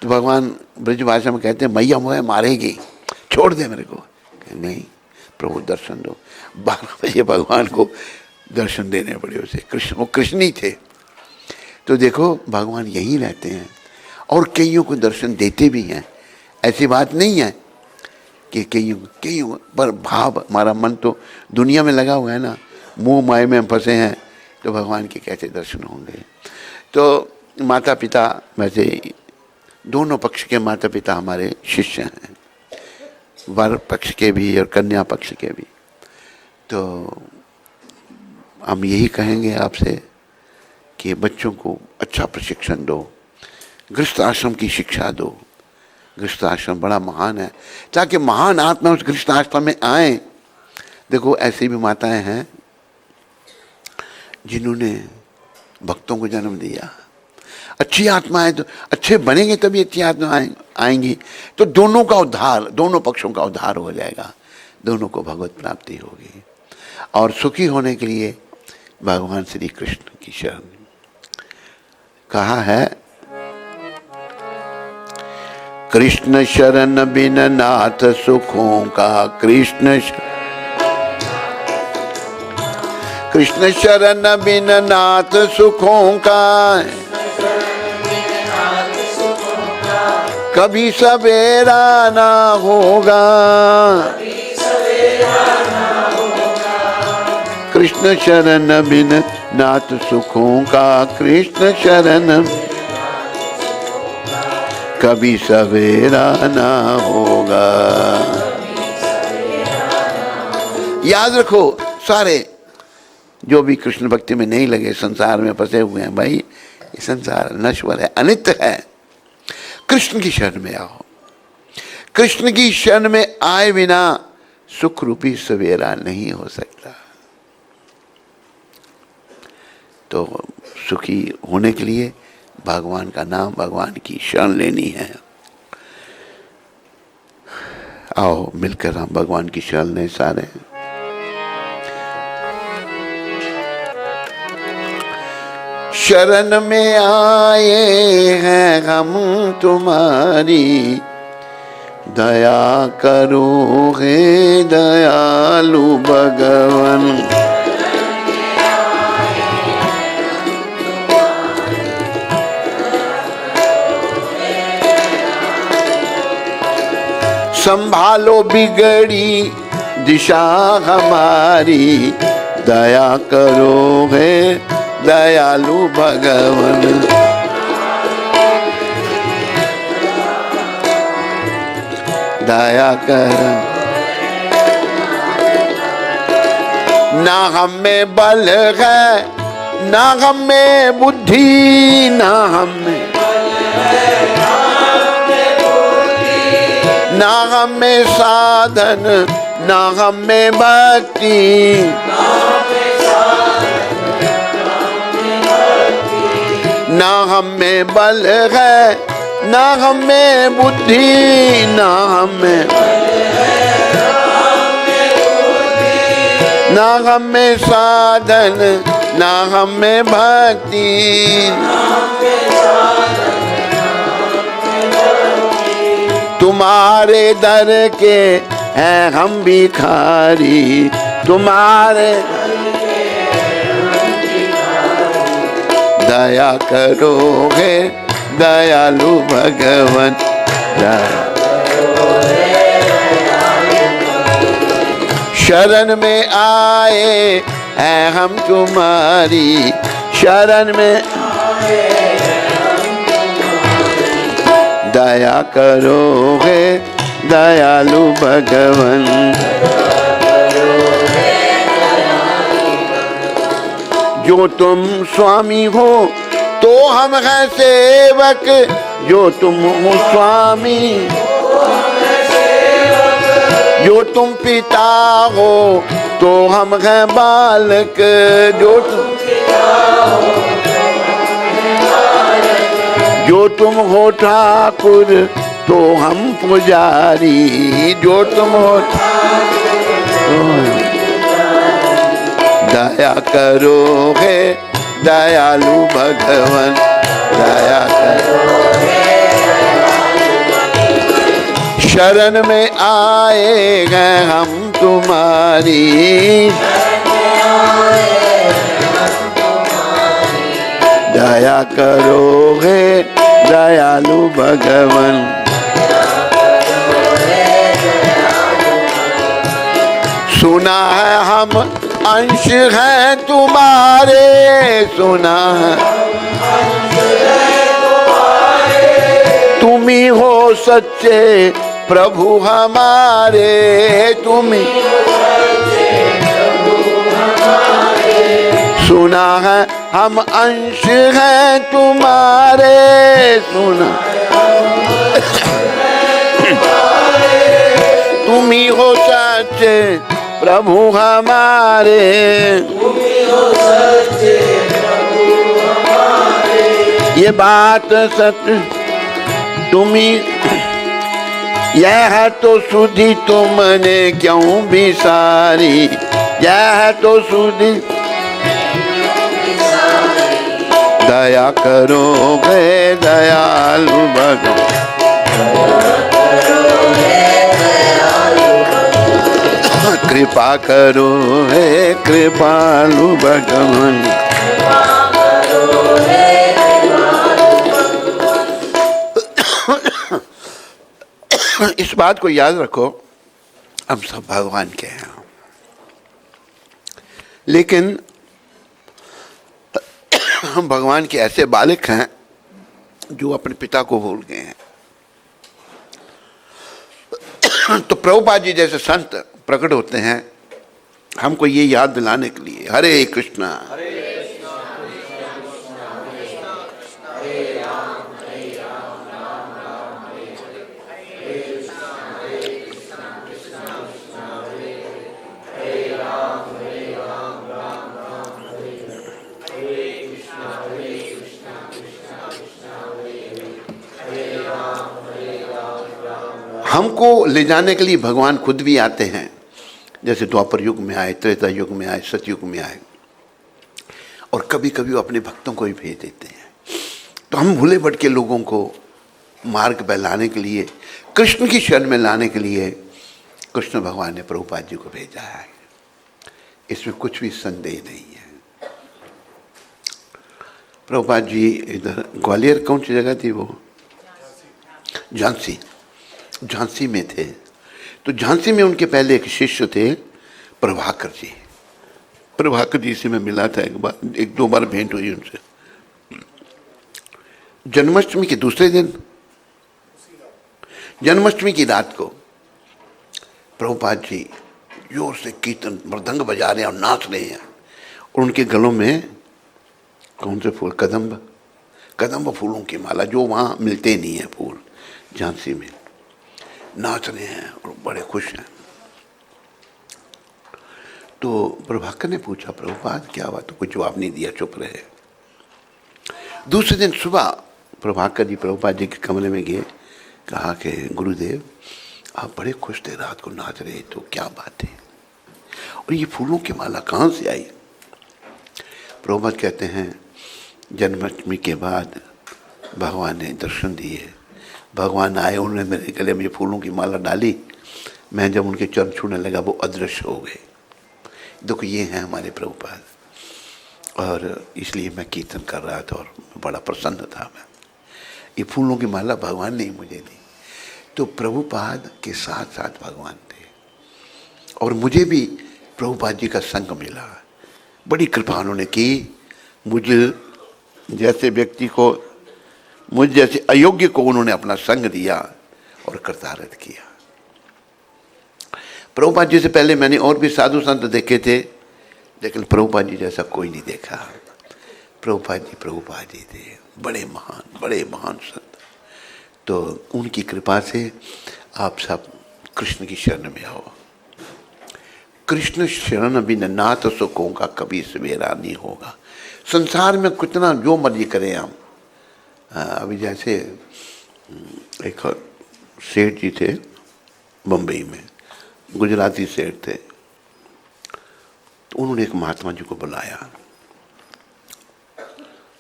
तो भगवान ब्रज भाषा में कहते हैं मैया मुझे मारेगी, छोड़ दे मेरे को। नहीं प्रभु दर्शन दो। 12 बजे भगवान को दर्शन देने पड़े उसे। कृष्ण, वो कृष्ण ही थे। तो देखो भगवान यहीं रहते हैं और कईयों को दर्शन देते भी हैं। ऐसी बात नहीं है कि कईयों पर भाव, हमारा मन तो दुनिया में लगा हुआ है ना, मुंह माय में हम फंसे हैं, तो भगवान के कैसे दर्शन होंगे। तो माता पिता, वैसे दोनों पक्ष के माता पिता हमारे शिष्य हैं, वर पक्ष के भी और कन्या पक्ष के भी। तो हम यही कहेंगे आपसे कि बच्चों को अच्छा प्रशिक्षण दो, गृहस्थ आश्रम की शिक्षा दो। गृहस्थ आश्रम बड़ा महान है, ताकि महान आत्मा उस गृहस्थ आश्रम में आए। देखो ऐसी भी माताएं हैं जिन्होंने भक्तों को जन्म दिया। अच्छी आत्माएं तो अच्छे बनेंगे तभी अच्छी आत्माएं आएंगी। तो दोनों का उद्धार, दोनों पक्षों का उद्धार हो जाएगा, दोनों को भगवत प्राप्ति होगी। और सुखी होने के लिए भगवान श्री कृष्ण की शरण। कहा है कृष्ण शरण बिन नाथ सुखों का, कृष्ण शरण बिन नाथ सुखों का, कभी सवेरा ना होगा। कृष्ण शरण बिन नाथ सुखों का, कृष्ण शरण कभी सवेरा ना होगा। याद रखो सारे, जो भी कृष्ण भक्ति में नहीं लगे, संसार में फंसे हुए हैं, भाई ये संसार नश्वर है, अनित्य है। कृष्ण की शरण में आओ। कृष्ण की शरण में आए बिना सुख रूपी सवेरा नहीं हो सकता। तो सुखी होने के लिए भगवान का नाम, भगवान की शरण लेनी है। आओ मिलकर हम भगवान की शरण लें सारे। शरण में आए हैं हम तुम्हारी, दया करो हे दयालु भगवान। संभालो बिगड़ी दिशा हमारी, दया करो हे दयालु भगवान। दया कर, ना हम में बल है, ना हम में बुद्धि, ना हम में ना हम में साधन, ना हम में भक्ति, ना हम में बल है, ना हम में बुद्धि, ना हम में ना हम में साधन, ना हम में भक्ति। तुम्हारे दर के हैं हम भिखारी, तुम्हारे दया करोगे दयालु भगवान। शरण में आए हैं हम तुम्हारी, शरण में दया करोगे दयालु भगवान। जो तुम स्वामी हो तो हम हैं सेवक, जो तुम हो स्वामी, जो तुम पिता हो तो हम हैं बालक, जो तुम हो ठाकुर तो हम पुजारी, जो तुम हो दया करोगे दयालु भगवान। दया करोगे, शरण में आए हैं हम तुम्हारी, दया करोगे दयालु भगवान। सुना है हम अंश हैं तुम्हारे, सुना है तुम ही हो सच्चे प्रभु हमारे, तुम ही सुना है हम अंश हैं तुम्हारे, सुना तुम ही हो सच्चे प्रभु हमारे, ये बात सत्य तुम ही, यह तो सुधी तुमने क्यों बिसारी, यह तो सुधी दया करोगे दयालु भगवान। कृपा करो हे कृपालु भगवान। इस बात को याद रखो, हम सब भगवान के हैं, लेकिन हम भगवान के ऐसे बालक हैं जो अपने पिता को भूल गए हैं। तो प्रभुपाद जी जैसे संत प्रकट होते हैं हमको ये याद दिलाने के लिए हरे कृष्णा हमको ले जाने के लिए भगवान खुद भी आते हैं, जैसे द्वापर युग में आए, त्रेता युग में आए, सतयुग में आए, और कभी कभी वो अपने भक्तों को भी भेज देते हैं। तो हम भूले भटके लोगों को मार्ग पर लाने के लिए, कृष्ण की शरण में लाने के लिए कृष्ण भगवान ने प्रभुपाद जी को भेजा है। इसमें कुछ भी संदेह नहीं है। प्रभुपाद जी इधर ग्वालियर कौन सी जगह थी वो? झांसी में थे। तो झांसी में उनके पहले एक शिष्य थे प्रभाकर जी। प्रभाकर जी से मैं मिला था एक दो बार भेंट हुई उनसे। जन्माष्टमी के दूसरे दिन, जन्माष्टमी की रात को प्रभुपाद जी जोर से कीर्तन मृदंग बजा रहे हैं और नाच रहे हैं, और उनके गलों में कौन से फूल? कदम्ब फूलों की माला, जो वहाँ मिलते नहीं है फूल, झांसी में नाच रहे हैं और बड़े खुश हैं। तो प्रभाकर ने पूछा, प्रभुपाद क्या हुआ? तो कुछ जवाब नहीं दिया, चुप रहे। दूसरे दिन सुबह प्रभाकर जी प्रभुपाद जी के कमरे में गए, कहा कि गुरुदेव आप बड़े खुश थे, रात को नाच रहे, तो क्या बात है, और ये फूलों की माला कहाँ से आई? प्रभुपाद कहते हैं जन्माष्टमी के बाद भगवान ने दर्शन दिए, भगवान आए, उन्होंने मेरे गले में फूलों की माला डाली, मैं जब उनके चरण छूने लगा वो अदृश्य हो गए। देखो ये हैं हमारे प्रभुपाद, और इसलिए मैं कीर्तन कर रहा था और बड़ा प्रसन्न था। मैं ये फूलों की माला भगवान ने ही मुझे दी। तो प्रभुपाद के साथ साथ भगवान थे, और मुझे भी प्रभुपाद जी का संग मिला। बड़ी कृपा उन्होंने की, मुझे जैसे व्यक्ति को, मुझ जैसे अयोग्य को उन्होंने अपना संग दिया और कृतार्थ किया। प्रभुपाद जी से पहले मैंने और भी साधु संत देखे थे, लेकिन प्रभुपाद जी जैसा कोई नहीं देखा। प्रभुपाद जी थे बड़े महान संत। तो उनकी कृपा से आप सब कृष्ण की शरण में आओ। कृष्ण शरण बिन नाथ सुखों का कभी सवेरा नहीं होगा। संसार में कितना जो मर्जी करें हम, अभी जैसे एक सेठ जी थे बम्बई में, गुजराती सेठ थे, तो उन्होंने एक महात्मा जी को बुलाया।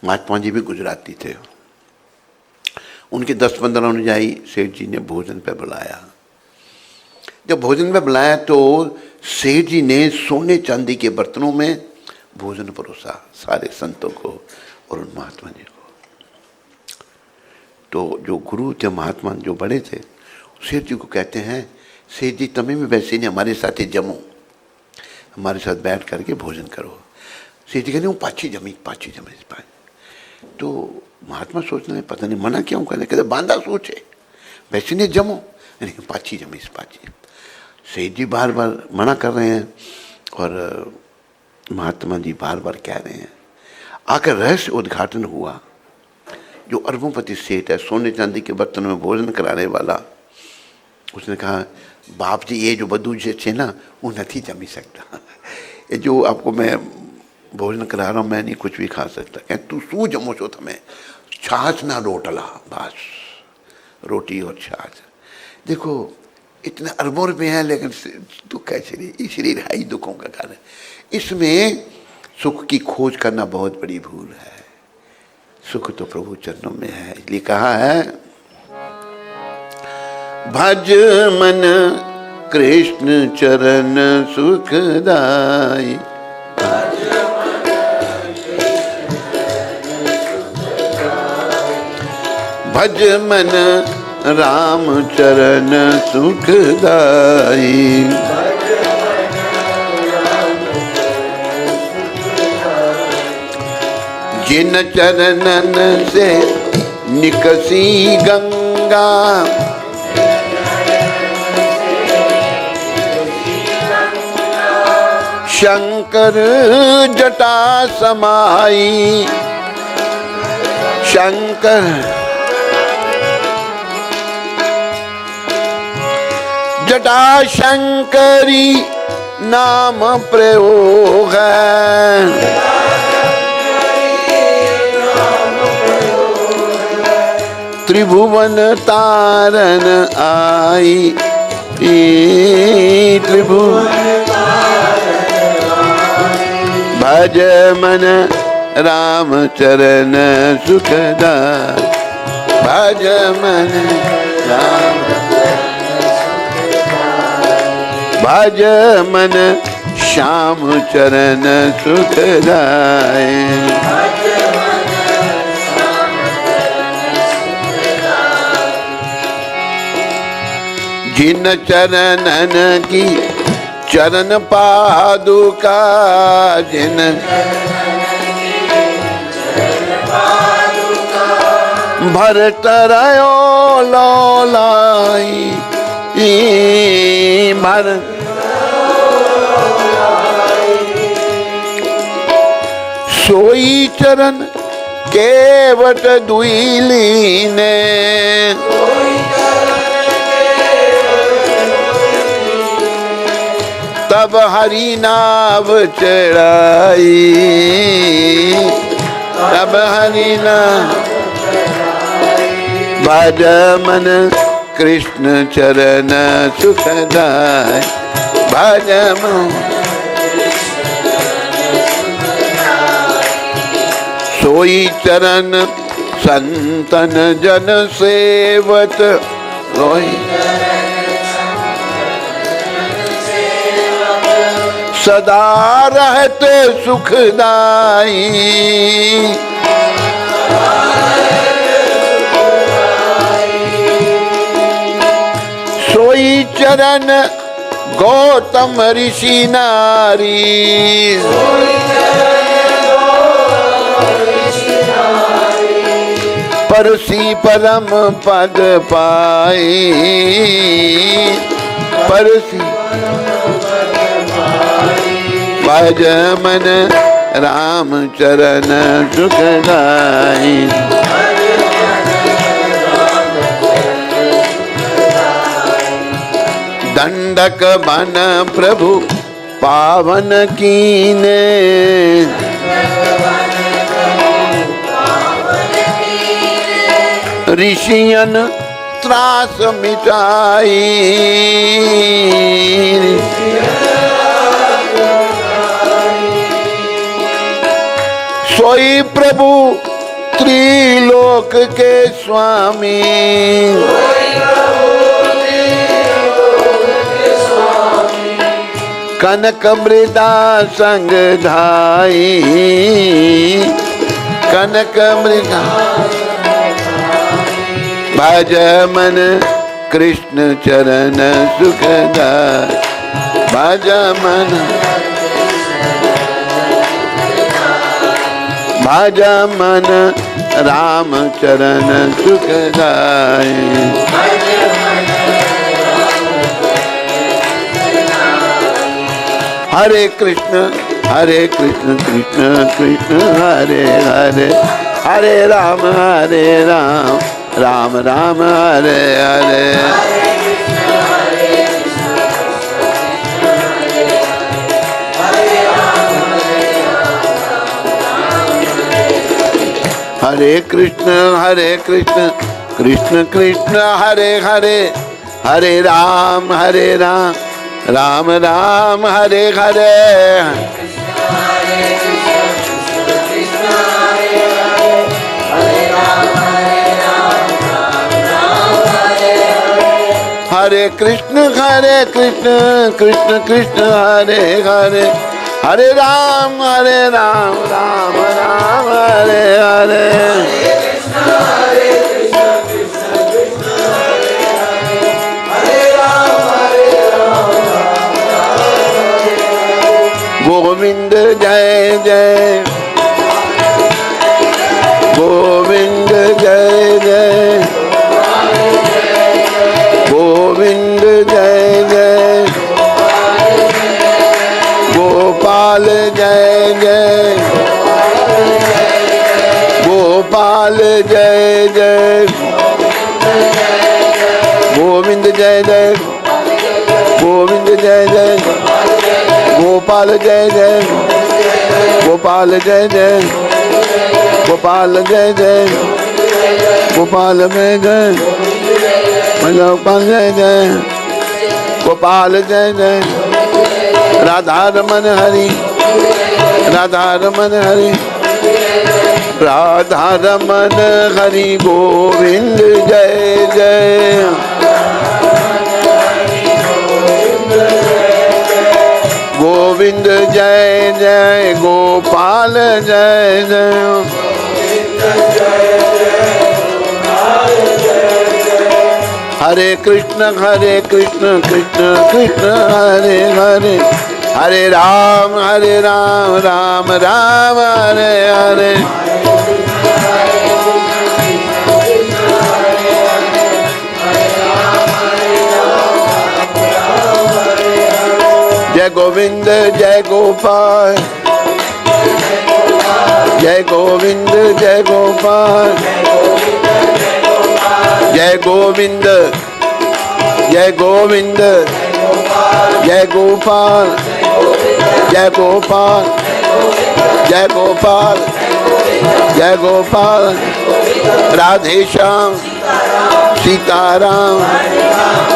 महात्मा जी भी गुजराती थे। उनके 10-15 अनुयायी सेठ जी ने भोजन पे बुलाया। जब भोजन पे बुलाया तो सेठ जी ने सोने चांदी के बर्तनों में भोजन परोसा सारे संतों को और उन महात्मा जी को। तो जो गुरु थे, महात्मा जो बड़े थे, सेठ जी को कहते हैं, सेठ जी तुम्हें भी वैसे नहीं, हमारे साथ ही जमो, हमारे साथ बैठ करके भोजन करो। सेठ जी कहते हैं पाछी जमी। तो महात्मा सोचने लगे पता नहीं मना क्यों करे, कहते बांधा सोचे वैसे नहीं जमो, नहीं पाछी जमी। सेठ जी बार बार मना कर रहे हैं और महात्मा जी बार बार कह रहे हैं। आकर रहस्य उद्घाटन हुआ। जो अरबोंपति सेठ है, सोने चांदी के बर्तन में भोजन कराने वाला, उसने कहा बाप जी ये जो बदू छे ना वो नहीं जमी सकता, ये जो आपको मैं भोजन करा रहा हूँ मैं नहीं कुछ भी खा सकता। कह तू शू जमो छो तमें, छाछ ना रोटला, बस रोटी और छाछ। देखो इतने अरबों रुपये हैं, लेकिन दुख है शरीर है ही दुखों का कारण। इसमें सुख की खोज करना बहुत बड़ी भूल है। सुख तो प्रभु चरणों में है, इसलिए कहा है भज मन कृष्ण चरण सुखदाई। भज मन राम चरण सुखदाई। जिन चरणन से निकसी गंगा, शंकर जटा समाई, शंकर जटा शंकरी नाम प्रयोग है। त्रिभुवन तारन आई, त्रिभुवन भज मन राम चरण सुखदाई, भज मन राम भज मन श्याम चरण सुखदाई। जिन चरणन की चरण पादुका, जिन भरत रयो लौलाई, भरत सोई चरण केवट दुईली ने, तब हरि नाव चढ़ाई, तब हरि नाव भज मन कृष्ण चरण सुखदाई, भज मन सोई चरण संतन जन सेवत, सोई सदा रहते सुखदाई, सोई चरण गौतम ऋषि नारी, परसी परम पद पाई, परसी भज मन राम चरण सुखदाई। दंडक बन प्रभु पावन कीने, ऋषियन त्रास मिटाई, सोई प्रभु त्रिलोक के स्वामी, कनक मृदा संग धाई, कनक मृदा भज मन कृष्ण चरण सुखदाई, भज मन भज मन राम चरण सुखदाई। हरे कृष्ण कृष्ण कृष्ण हरे हरे, हरे राम राम राम हरे हरे। हरे कृष्ण कृष्ण कृष्ण हरे हरे, हरे राम राम राम हरे हरे। हरे कृष्ण कृष्ण कृष्ण हरे हरे, हरे राम राम राम हरे हरे। गोविंद जय जय, गोविंद जय जय, गोविंद जय जय, गोपाल गोपाल जय जय गोविंद जय जय गोविंद जय जय गोपाल जय जय गोपाल जय जय गोपाल जय जय गोपाल जय जय गोपाल जय जय गोपाल जय जय राधा रमन हरि राधा रमन हरि राधा रमन हरि गोविंद जय जय गोविंद जय जय गोपाल जय जय हरे कृष्ण कृष्ण कृष्ण हरे हरे हरे राम राम राम हरे हरे जय गोविंद जय गोपाल जय गोविंद जय गोपाल जय गोविंद जय गोविंद जय गोपाल जय गोपाल जय गोपाल जय गोपाल राधे श्याम सीताराम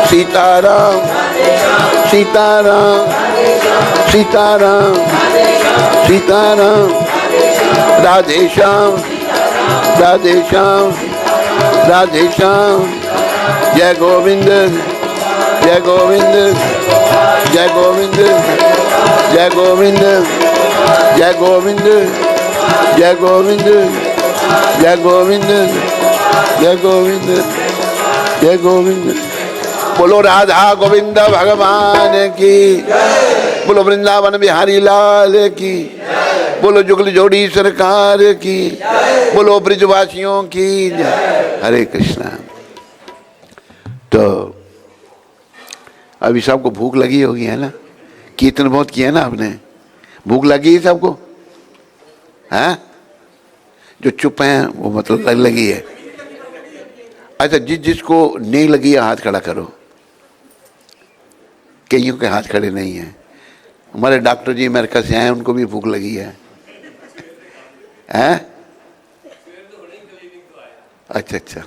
सीताराम सीताराम सीताराम सीताराम राधे श्याम राधे श्याम राधे श्याम जय गोविंद जय गोविंद जय गोविंद जय गोविंद जय गोविंद जय गोविंद जय गोविंद जय गोविंद जय गोविंद बोलो राधा गोविंद भगवान की बोलो वृंदावन बिहारी लाल की बोलो जुगल जोड़ी सरकार की बोलो ब्रिजवासियों की हरे कृष्णा। तो अभी सबको भूख लगी होगी है ना, कीर्तन बहुत किया ना आपने, भूख लगी है सबको हैं? जो चुप हैं वो मतलब लगी है। अच्छा जिसको नहीं लगी है हाथ खड़ा करो। कईयों के हाथ खड़े नहीं हैं। हमारे डॉक्टर जी अमेरिका से आए, उनको भी भूख लगी है हैं? अच्छा अच्छा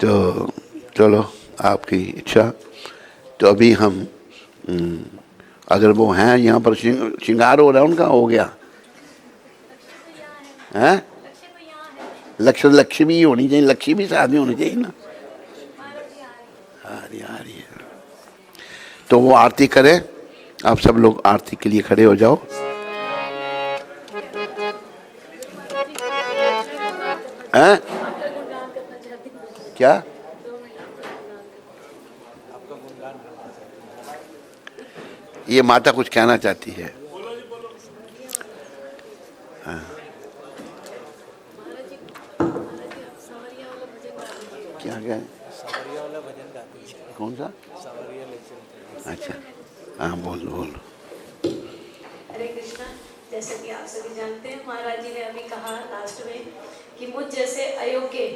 तो चलो आपकी इच्छा। तो अभी हम अगर वो हैं यहाँ पर श्रृंगार हो रहा है उनका हो गया हैं? लक्ष्मी होनी चाहिए, लक्ष्मी साथ में होनी चाहिए ना। आ रही है। तो वो आरती करें। आप सब लोग आरती के लिए खड़े हो जाओ। हैं? क्या ये माता कुछ कहना चाहती है? हाँ। क्या क्या कौन सा? अच्छा हाँ बोलो। हरे कृष्णा। जैसे कि आप सभी जानते हैं, महाराज जी ने अभी कहा लास्ट में कि मुझ जैसे अयोग्य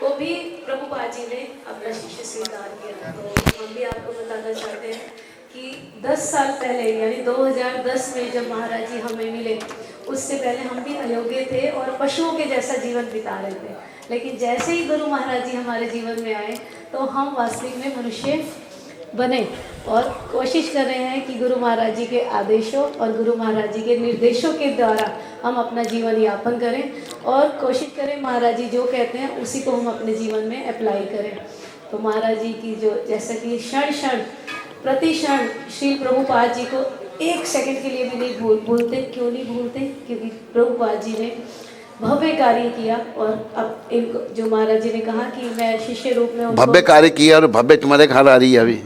को भी प्रभुपाद जी ने अपना शिष्य स्वीकार किया। तो हम भी आपको बताना चाहते हैं कि 10 साल पहले यानी 2010 में जब महाराज जी हमें मिले, उससे पहले हम भी अयोग्य थे और पशुओं के जैसा जीवन बिता रहे थे। लेकिन जैसे ही गुरु महाराज जी हमारे जीवन में आए तो हम वास्तविक में मनुष्य बने और कोशिश कर रहे हैं कि गुरु महाराज जी के आदेशों और गुरु महाराज जी के निर्देशों के द्वारा हम अपना जीवन यापन करें और कोशिश करें महाराज जी जो कहते हैं उसी को हम अपने जीवन में अप्लाई करें। तो महाराज जी की जो जैसा कि क्षण क्षण प्रति क्षण श्री प्रभुपाद जी को एक सेकंड के लिए भी नहीं भूलते। क्यों नहीं भूलते? क्योंकि प्रभुपाद जी ने भव्य कार्य किया। और अब एक जो महाराज जी ने कहा कि मैं शिष्य रूप में भव्य कार्य किया और भव्य तुम्हारे घर आ रही है अभी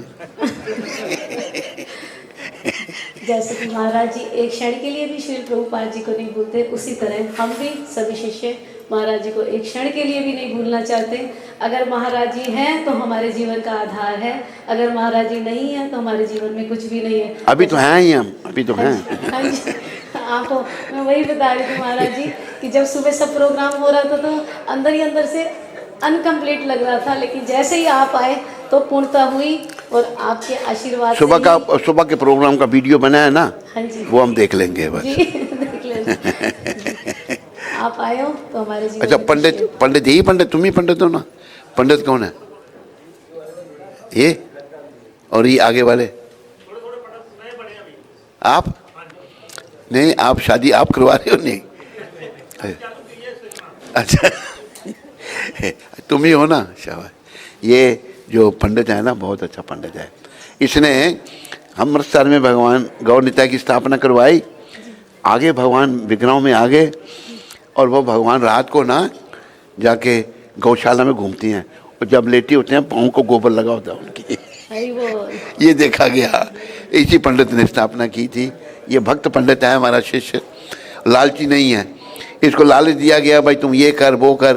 जैसे कि महाराज जी एक क्षण के लिए भी श्री प्रभुपाद जी को नहीं भूलते, उसी तरह हम भी सभी शिष्य महाराज जी को एक क्षण के लिए भी नहीं भूलना चाहते। अगर महाराज जी हैं तो हमारे जीवन का आधार है, अगर महाराज जी नहीं है तो हमारे जीवन में कुछ भी नहीं है। अभी तो हैं ही हम, अभी तो हैं। हाँ जी आंखों मैं वही बता रही थी महाराज जी कि जब सुबह सब प्रोग्राम हो रहा था तो अंदर ही अंदर से अनकम्प्लीट लग रहा था, लेकिन जैसे ही आप आए तो पूर्णता हुई और आपके आशीर्वाद सुबह के प्रोग्राम का वीडियो बना है ना, हाँ जी, वो हम देख लेंगे बस। जी देख लेना। आप आए हो तो हमारे जीवन अच्छा, में पंडित यही पंडित, तुम ही पंडित हो ना? पंडित कौन है ये? और ये आगे वाले आप? नहीं, आप शादी आप करवा रहे हो? नहीं, अच्छा तुम ही हो ना, शाबाश। ये जो पंडित है ना, बहुत अच्छा पंडित है। इसने अमृतसर में भगवान गौरनिताई की स्थापना करवाई, आगे भगवान विग्रहों में आगे, और वो भगवान रात को ना जाके गौशाला में घूमती हैं, और जब लेटी होते हैं पाँव को गोबर लगा होता है उनकी। ये देखा गया, इसी पंडित ने स्थापना की थी। ये भक्त पंडित है, हमारा शिष्य, लालची नहीं है। इसको लालच दिया गया, भाई तुम ये कर वो कर,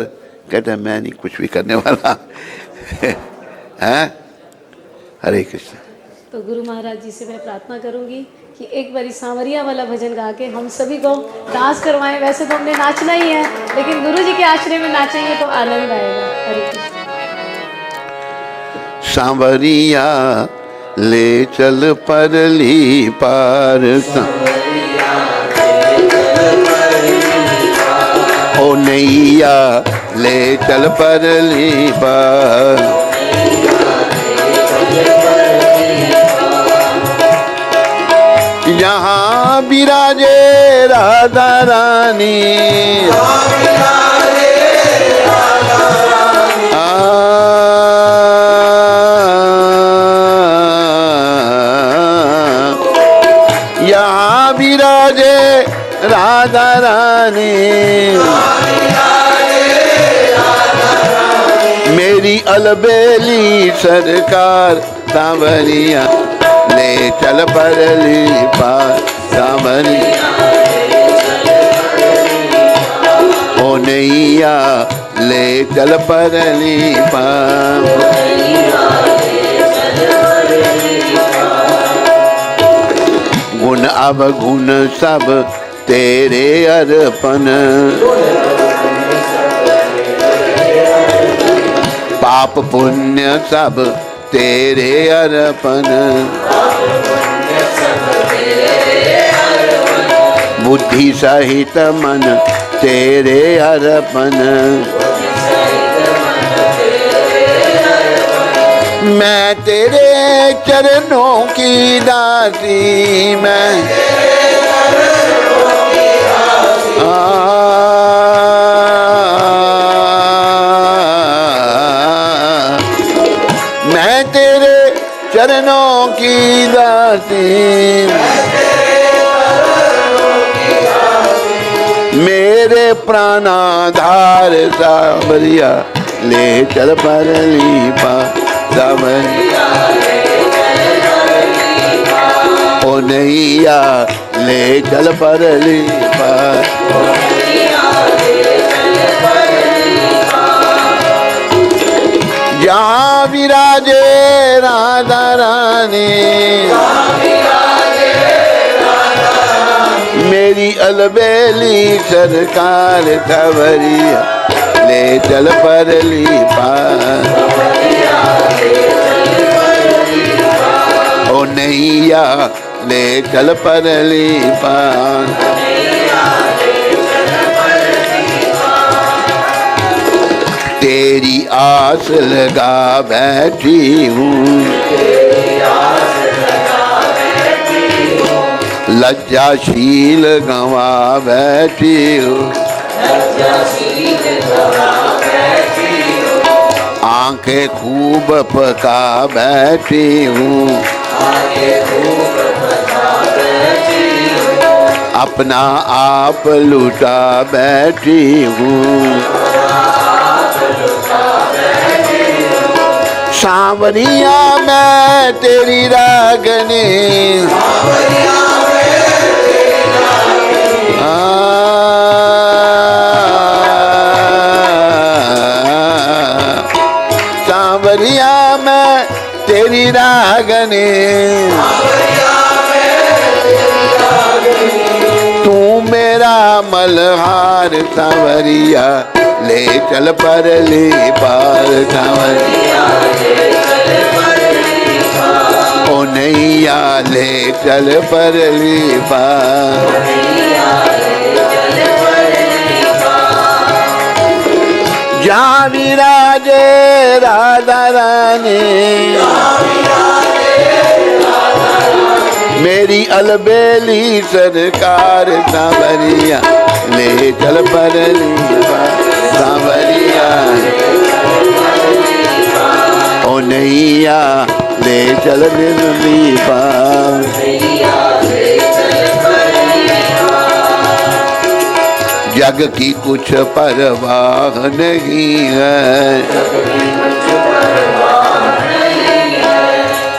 कहते हैं मैं नहीं कुछ भी करने वाला है। हरे कृष्ण। तो गुरु महाराज जी से मैं प्रार्थना करूंगी कि एक बारी सांवरिया वाला भजन गा के हम सभी को डांस करवाएं। वैसे तो हमने नाचना ही है, लेकिन गुरु जी के आश्रय में नाचेंगे तो आनंद आएगा। हरे कृष्ण। सांवरिया ले चल परली पार, ओ नैया ले चल परली पार, यहाँ विराजे राधा रानी, यहाँ विराजे राधा रानी, मेरी अलबेली सरकार, सांवरिया ले चल परली पार, सांवरिया ओ नैया ले चल परली पार। गुण अवगुण सब तेरे अर्पण, पाप पुण्य सब तेरे अर्पण, बुद्धि सहित मन तेरे अर्पण, मैं तेरे चरणों की दासी, मैं मैं तेरे चरणों की दासी, मेरे प्राणाधार सांवरिया ले चल परली पार, सांवरिया ओ नैया ले चल परली पार। जहाँ विराजे राधा रानी, मेरी अलबेली सरकार, सांवरिया ले चल परली पार, ओ नैया ले चल परली पार। तेरी आस लगा बैठी हूँ, लज्जाशील गंवा बैठी हूँ, आंखें खूब पका बैठी हूँ, अपना आप लुटा बैठी हूँ, सांवरिया मैं तेरी रागनी, सांवरिया मैं तेरी रागनी, तू कमल हार सांवरिया ले चल परली पार सांवरिया ओ नैया ले चल परली पार। जहाँ विराजे राधा रानी मेरी अलबेली सरकार सांवरिया ले चल परली सांवरिया ओ नैया ले चल निर्मली पार। जग की कुछ परवाह नहीं है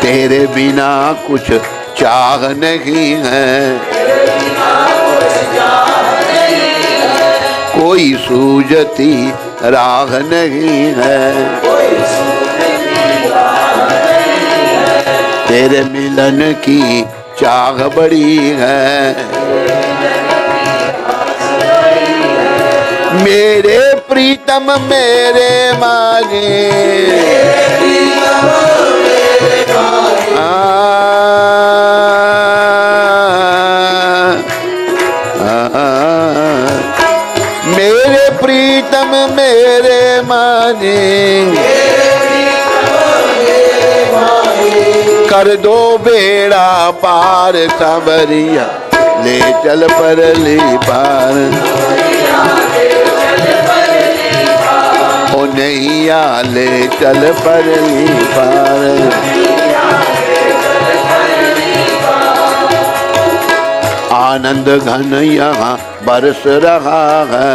तेरे बिना कुछ चाह नहीं है कोई सूझती राह नहीं है तेरे मिलन की चाह बड़ी है। मेरे प्रीतम मेरे मांगे मेरे प्रीतम मेरे माने कर दो बेड़ा पार सांवरिया ले चल परली पार ओ नैया ले चल परली पार। आनंद घन यहाँ बरस रहा है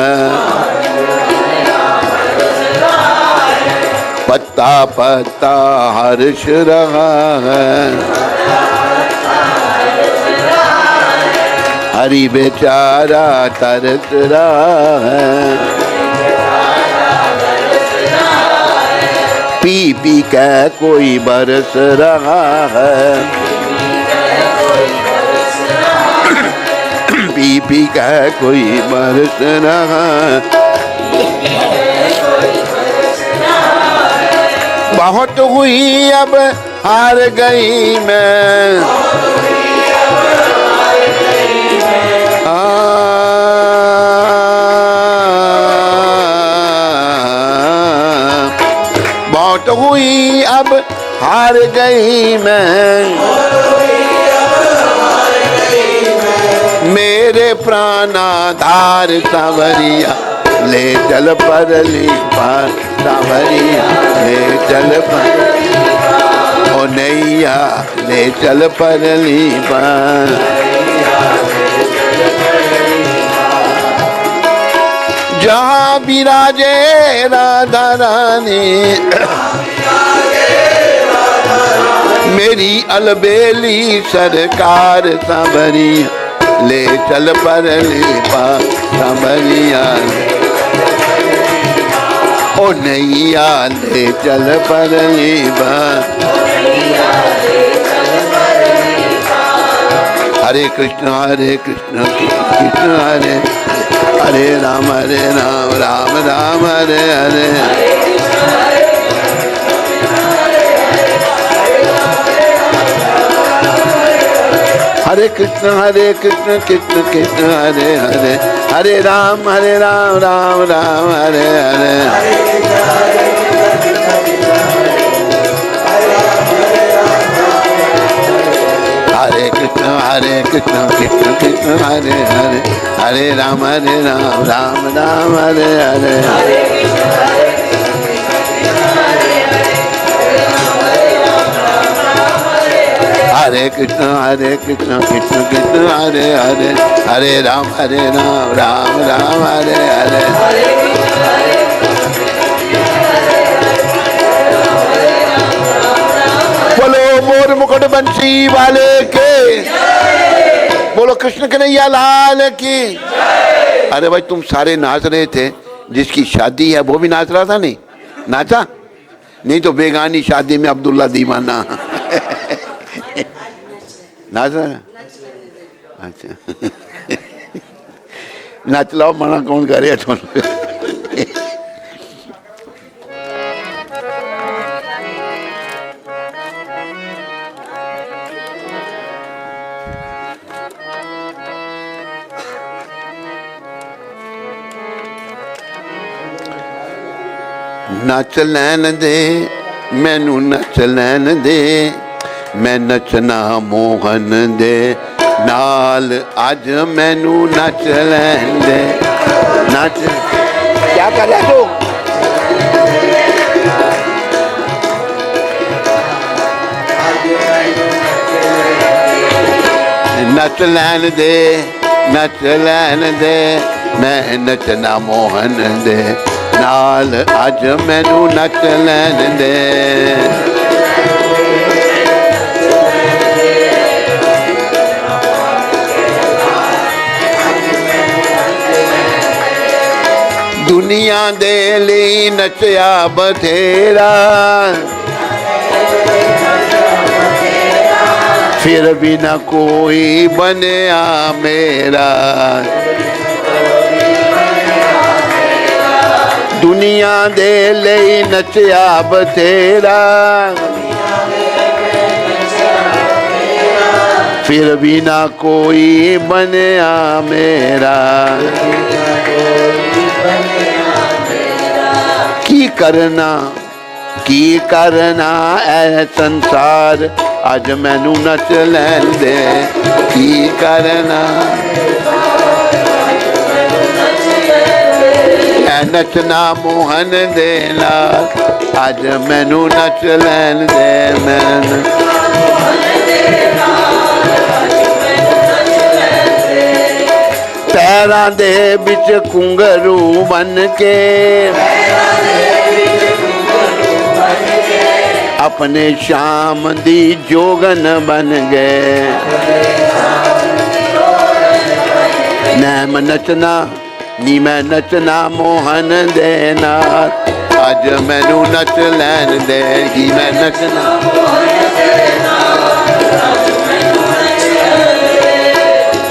पत्ता पत्ता हर्ष रहा है हरि बेचारा तरस रहा है पी पी के कोई बरस रहा है पी पी के कोई बरस रहा है। बहुत हुई अब हार गई मैं बहुत हुई अब हार गई मैं मेरे प्राणाधार सांवरिया ले चल परली पार सांवरिया ले चल परली ओ नैया ले चल परली पार। जहाँ विराजे राधा रानी मेरी अलबेली सरकार सांवरिया ले चल परली पार सांवरिया ओ नैया ले चल परली पार। हरे कृष्ण कृष्ण हरे हरे राम राम राम हरे हरे। हरे कृष्ण कृष्ण कृष्ण हरे हरे हरे राम राम राम हरे हरे। हरे कृष्ण कृष्ण कृष्ण हरे हरे हरे राम राम राम हरे हरे। हरे कृष्ण कृष्ण कृष्ण हरे हरे हरे राम राम राम हरे हरे। बोलो मोर मुकुट बंसी वाले के बोलो कृष्ण कन्हैया लाल की। अरे भाई तुम सारे नाच रहे थे जिसकी शादी है वो भी नाच रहा था नहीं नाचा नहीं तो बेगानी शादी में अब्दुल्ला दीवाना नाच रहा है। अच्छा नच लो मना कौन करे तुहानू नच लैन दे मैनू नच लैन दे मैं नचना मोहन दे नाल अज मैनू नच लैन दे नच क्या कर रहा तू नच लैन दे मैं नचना मोहन दे नाल अज मैनू नच लैन दे दुनिया दे लई नचया बथेरा फिर भी ना कोई बनया मेरा दुनिया दे लई नचया बथेरा फिर भी ना कोई बनया मेरा की करना ऐ संसार अज मैनू नच लैन दे की करना ऐ नचना मोहन दे नाल अज मैनू नच लैन दे मैनू पैरां दे बिच घुंघरू बन के अपने शाम दी जोगन बन गए मैं नचना नी मैं नचना मोहन दे नाल अज मैनू नच लैन दे की मैं नचना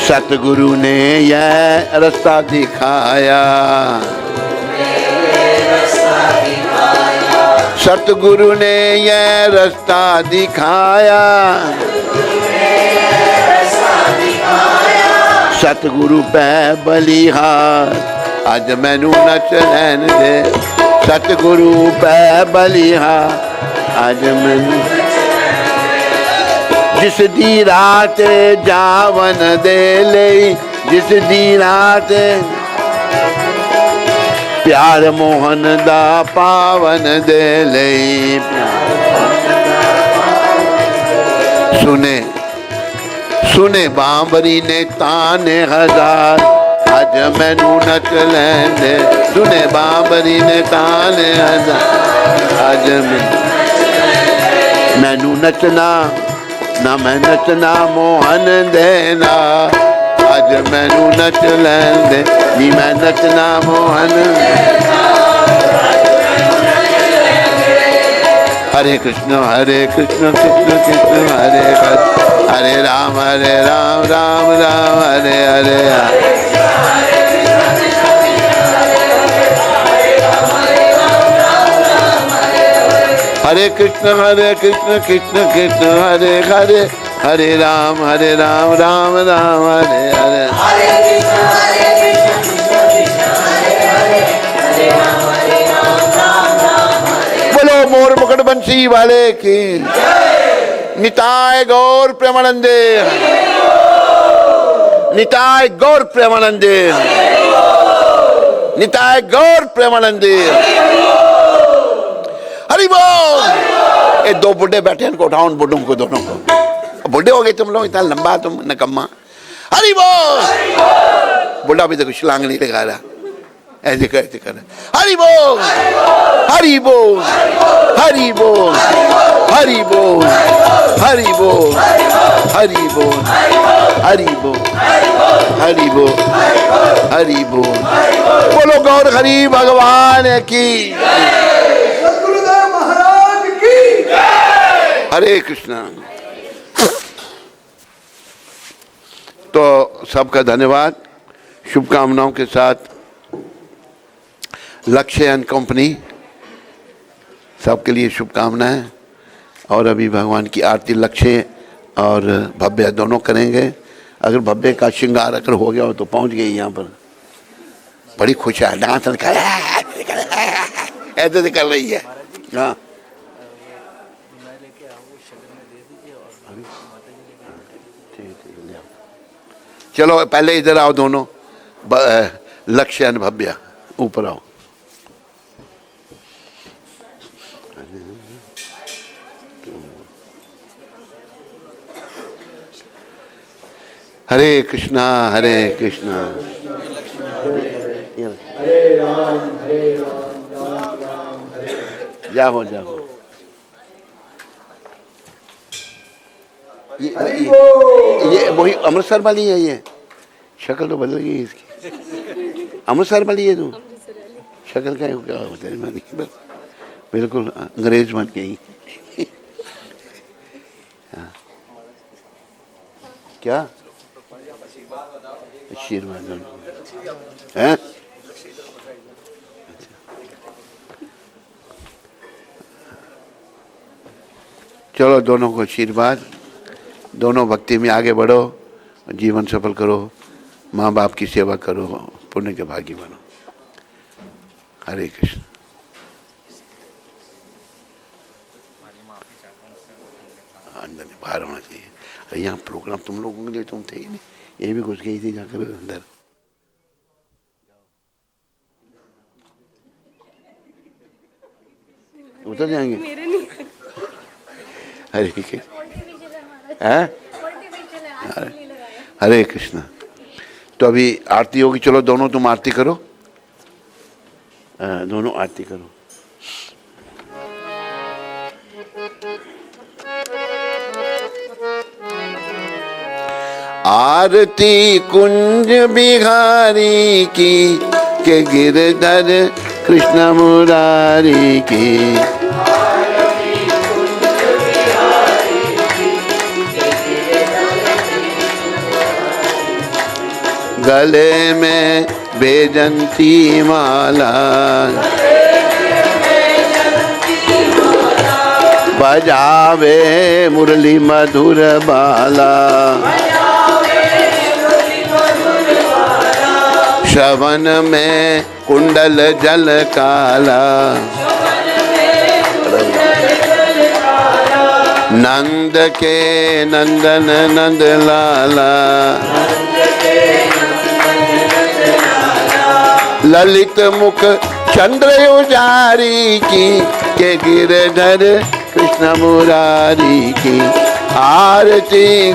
सतगुरु ने यह रास्ता दिखाया सतगुरु ने यह रास्ता दिखाया सतगुरु पै बलिहार अज मैनू नच लैन दे सतगुरु पै बलिहार अज मैनू जिस दी रात जावन दे लई जिस दी रात प्यार मोहन दा पावन दे लई सुने सुने बांबरी ने ताने हजार अज मैनू नच लैन दे सुने बांबरी ने ताने हजार अज मैनू नचना ना मैं नचना मोहन देना अज मैनू नच लैन दे नी मैं नचना मोहन हरे कृष्ण कृष्ण कृष्ण हरे हरे हरे राम राम राम हरे हरे हरे कृष्ण कृष्ण कृष्ण हरे हरे हरे राम राम राम हरे हरे बोलो मोर मुकुट बंसी वाले की निताय गौर प्रेमानंदे निताय गौर प्रेमानंदे निताय गौर प्रेमानंदे हरि बोल। ये दो बुढ़े बैठे इनको उठाओ उन बुढ़ों को दोनों को बुढ़े हो गए तुम लोग इतना लंबा तुम नकम्मा हरि बोल। बुढ़ा भी देखो छलांग नहीं लगा रहा ऐसे कर हरि बोल हरि बोल हरि बोल हरि बोल हरि बोल हरि बोल हरि बोल हरि बोल हरि बोल। बोलो गौर हरि भगवान की सद्गुरुदेव महाराज की हरे कृष्णा। तो सबका धन्यवाद। शुभकामनाओं के साथ लक्ष्य एंड कंपनी सबके लिए शुभकामनाएं। और अभी भगवान की आरती लक्ष्य और भव्य दोनों करेंगे। अगर भव्य का श्रृंगार अगर हो गया हो तो पहुंच गई यहाँ पर, बड़ी खुश है, डांस ऐसे कर रही है। हाँ चलो पहले इधर आओ दोनों, लक्ष्य एंड भव्य ऊपर आओ। हरे कृष्णा हरे कृष्णा। जाओ जाओ। ये वही अमृतसर वाली है, ये शक्ल तो बदल गई इसकी। अमृतसर वाली है तू, शक्ल क्या होता है, बिल्कुल अंग्रेज बन गई। क्या आशीर्वाद है? चलो दोनों को आशीर्वाद, दोनों भक्ति में आगे बढ़ो, जीवन सफल करो, माँ बाप की सेवा करो, पुण्य के भागी बनो। हरे कृष्ण। अंदर बाहर होना चाहिए। यहाँ प्रोग्राम तुम लोगों के लिए तुम थे ही नहीं, ये भी घुस गई थी जाकर अंदर। उतर जाएंगे। हरे कृष्ण। हरे कृष्ण। तो अभी आरती होगी, चलो दोनों तुम आरती करो, दोनों आरती करो। आरती कुंज बिहारी की, के गिरधर कृष्ण मुरारी की। गले में बेजंती माला, बजावे मुरली मधुर बाला। श्रवण में कुंडल जल काला, नंद के नंदन नंद लाला। ललित मुख चंद्र उजारी की, के गिरधर कृष्ण मुरारी की। आरती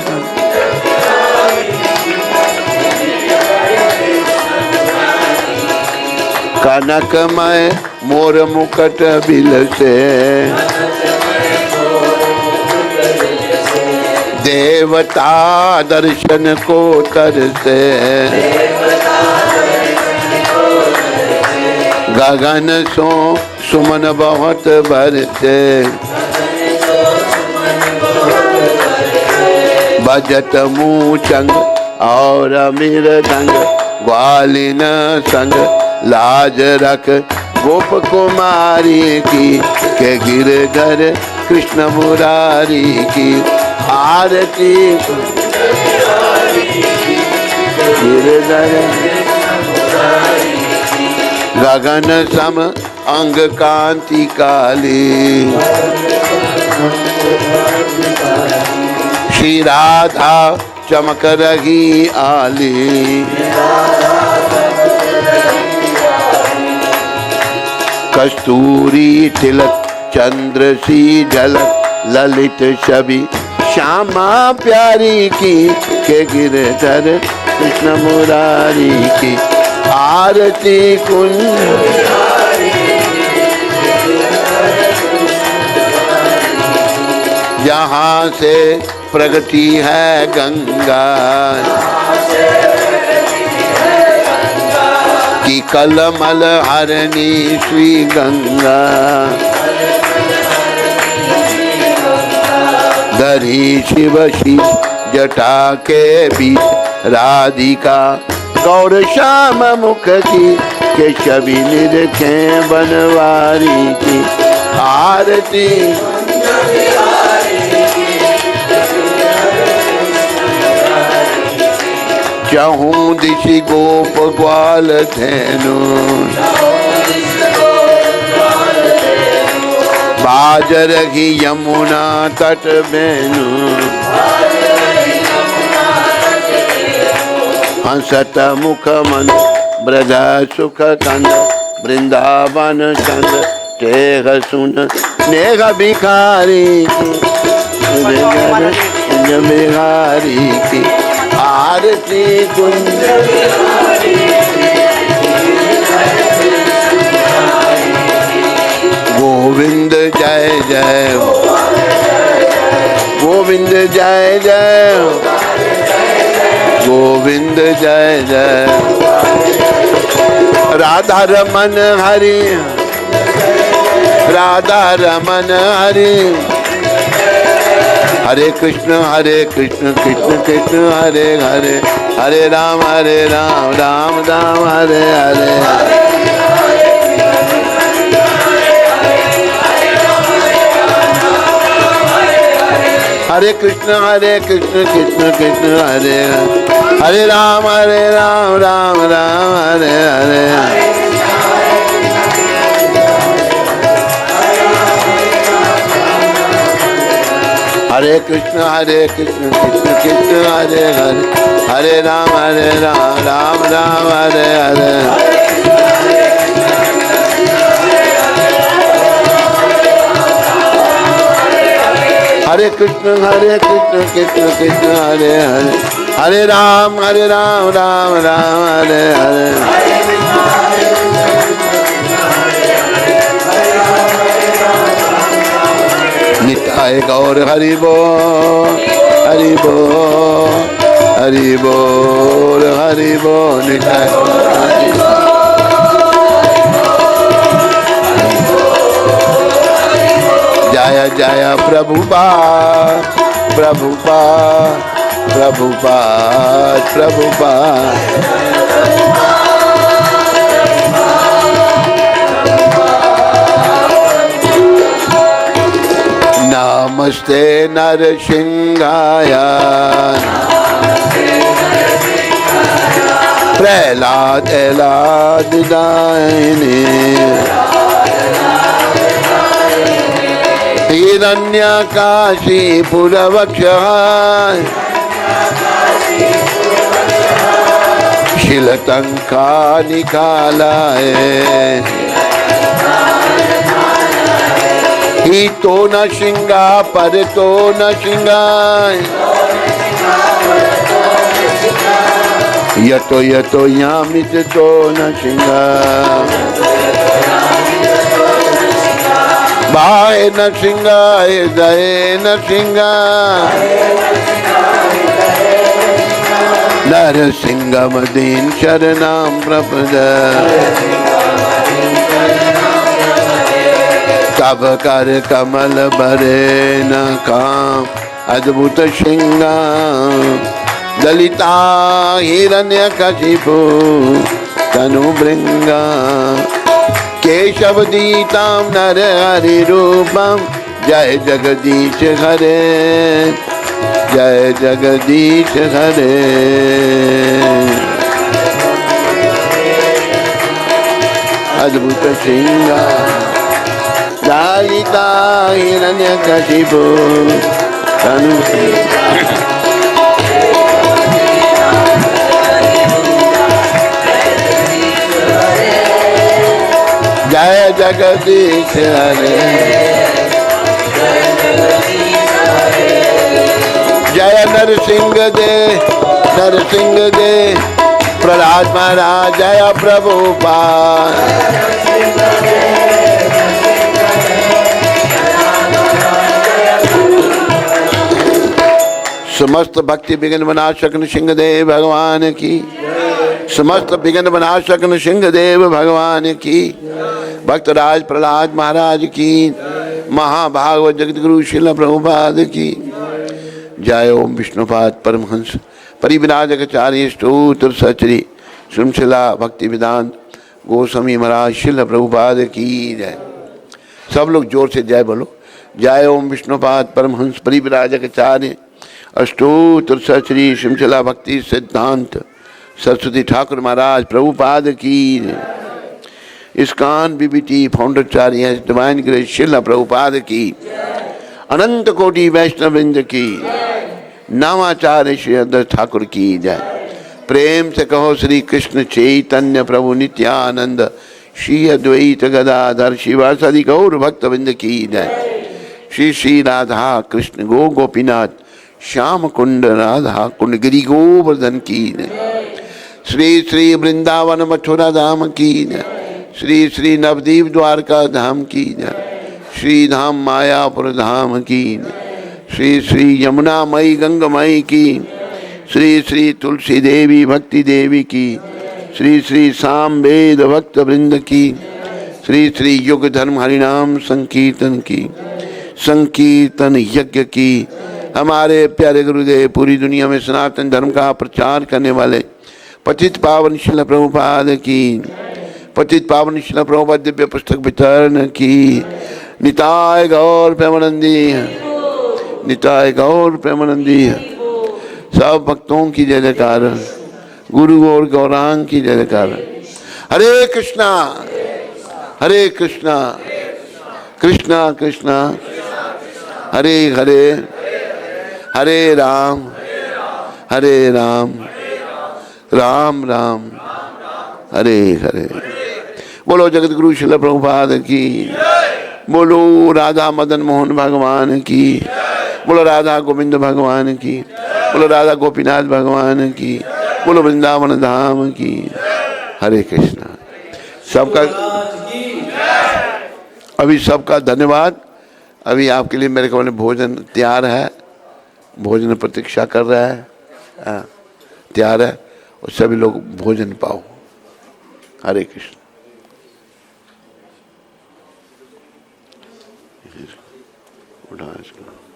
कनकमय मोर मुकुट बिलसे, देवता दर्शन को तरसे। गगन सो सुमन बहुत बरसे, बजत मूचंग और मृदंग। ग्वालिन संग लाज रख गोप कुमारी की, के गिरधर कृष्ण मुरारी की। आरती गिरधर गगन सम अंग कांति काली। श्री राधा चमक रही आली। कस्तूरी तिलक चंद्र सी झलक, ललित छवि श्यामा प्यारी की, के गिरधर कृष्ण मुरारी की। आरती कुंज जहाँ से प्रगति है गंगा, की कलमल हरणी श्री गंगा। धरी शिव शीश जटा के बीच, राधिका गौर श्याम मुख की केशवी निरखे बनवारी की आरती चहूँ दिशि गोप ग्वाल धेनु बाजर ही यमुना तट बेनु हंसत मुख मन ब्रज सुख कंद वृंदावन चंद टेह सुन नेह भिखारी बिहारी की आरती कुंज गोविंद जय जय गोविंद जय जय गोविंद जय जय राधा रमन हरि राधा रमन हरि हरे कृष्ण कृष्ण कृष्ण हरे हरे हरे राम राम राम हरे हरे हरे कृष्ण कृष्ण कृष्ण हरे हरे राम राम राम हरे हरे हरे कृष्ण कृष्ण कृष्ण हरे हरे हरे राम राम राम हरे हरे हरे कृष्ण कृष्ण कृष्ण हरे हरे हरे राम राम राम हरे हरे निताय गौर हरि बोल हरि बोल हरि बोल हरि बोल निताय जय जय प्रभुपाद प्रभुपाद प्रभुपाद प्रभुपाद नमस्ते नरसिंहाय प्रहलाद दायिने हिरण्यकाशीपुरवक्षः शिलतंका निकालाय ही तो न शिंगा पर तो न शिंगाय यतो यामित तो न शिंगा बाय न शिंगाय दये न शिंगा नरसिंह दीन शरणं प्रपद तब कर कमल भरे न काम अद्भुत सिंगा दलिता हिरण्यकशिपु तनु भृंगा केशव दीताम नर हरि रूपम जय जगदीश हरे जय जगदीश हरे अद्भुत सिंगा दलिता हिरण्यकशिपु तनु जय जगदीश हरे जय नरसिंह दे प्रहलाद महाराज जय प्रभुपाद समस्त भक्ति विघ्न विनाशक नृसिंहदेव भगवान की समस्त विघ्न विनाशक नृसिंहदेव भगवान की भक्तराज प्रहलाद महाराज की महाभागवत जगत गुरु श्रील प्रभुपाद की जय ओम विष्णुपाद परमहंस परिविराजकाचार्य स्तोत्र सचरी श्रीमशिला भक्ति वेदांत गोस्वामी महाराज श्रील प्रभुपाद की जय। सब लोग जोर से जय बोलो। जय ओम विष्णुपाद परमहंस परिव्राजकाचार्य अष्टोत्तर श्री श्रीमशिला भक्ति सिद्धांत सरस्वती ठाकुर महाराज प्रभुपाद की जय। इस्कॉन बीबीटी फाउंडरचार्य डिवाइन ग्रेस श्रील प्रभुपाद की। अनंत कोटि वैष्णववृंद की। नामाचार्य श्री अद्वैत ठाकुर की जय। प्रेम से कहो श्री कृष्ण चैतन्य प्रभु नित्यानंद श्री अद्वैत गदाधर शिवासादि गौर भक्तवृंद की जय। श्री श्री राधा कृष्ण गो गोपीनाथ श्याम कुंड राधा कुंड गिरि गोवर्धन की जय। श्री श्री वृंदावन मथुरा धाम की जय। श्री श्री नवदीप द्वारका धाम की जय। श्री धाम मायापुर धाम की जय। श्री श्री यमुना मई गंगमई की। श्री श्री तुलसी देवी भक्ति देवी की। श्री श्री साम वेद भक्त वृंद की। श्री श्री युग धर्म हरिनाम संकीर्तन की। संकीर्तन यज्ञ की। हमारे प्यारे गुरुदेव पूरी दुनिया में सनातन धर्म का प्रचार करने वाले पतित पावन श्रील प्रभुपाद की। पतित पावन श्रील प्रभुपाद दिव्य पुस्तक वितरण की। निताय गौर प्रेमानंदी। निताय गौर प्रेमानंदी। सब भक्तों की जय जयकार। गुरु और गौरांग की जय जयकार। हरे कृष्णा हरे कृष्णा कृष्णा कृष्णा हरे हरे हरे राम राम राम हरे हरे। बोलो जगत गुरु श्रील प्रभुपाद की। बोलो राधा मदन मोहन भगवान की। बोलो राधा गोविंद भगवान की। बोलो राधा गोपीनाथ भगवान की। बोलो वृंदावन धाम की। हरे कृष्णा। सबका अभी सबका धन्यवाद। अभी आपके लिए मेरे को भोजन तैयार है। भोजन प्रतीक्षा कर रहा है। तैयार है और सभी लोग भोजन पाओ। हरे कृष्ण। उठा इसको।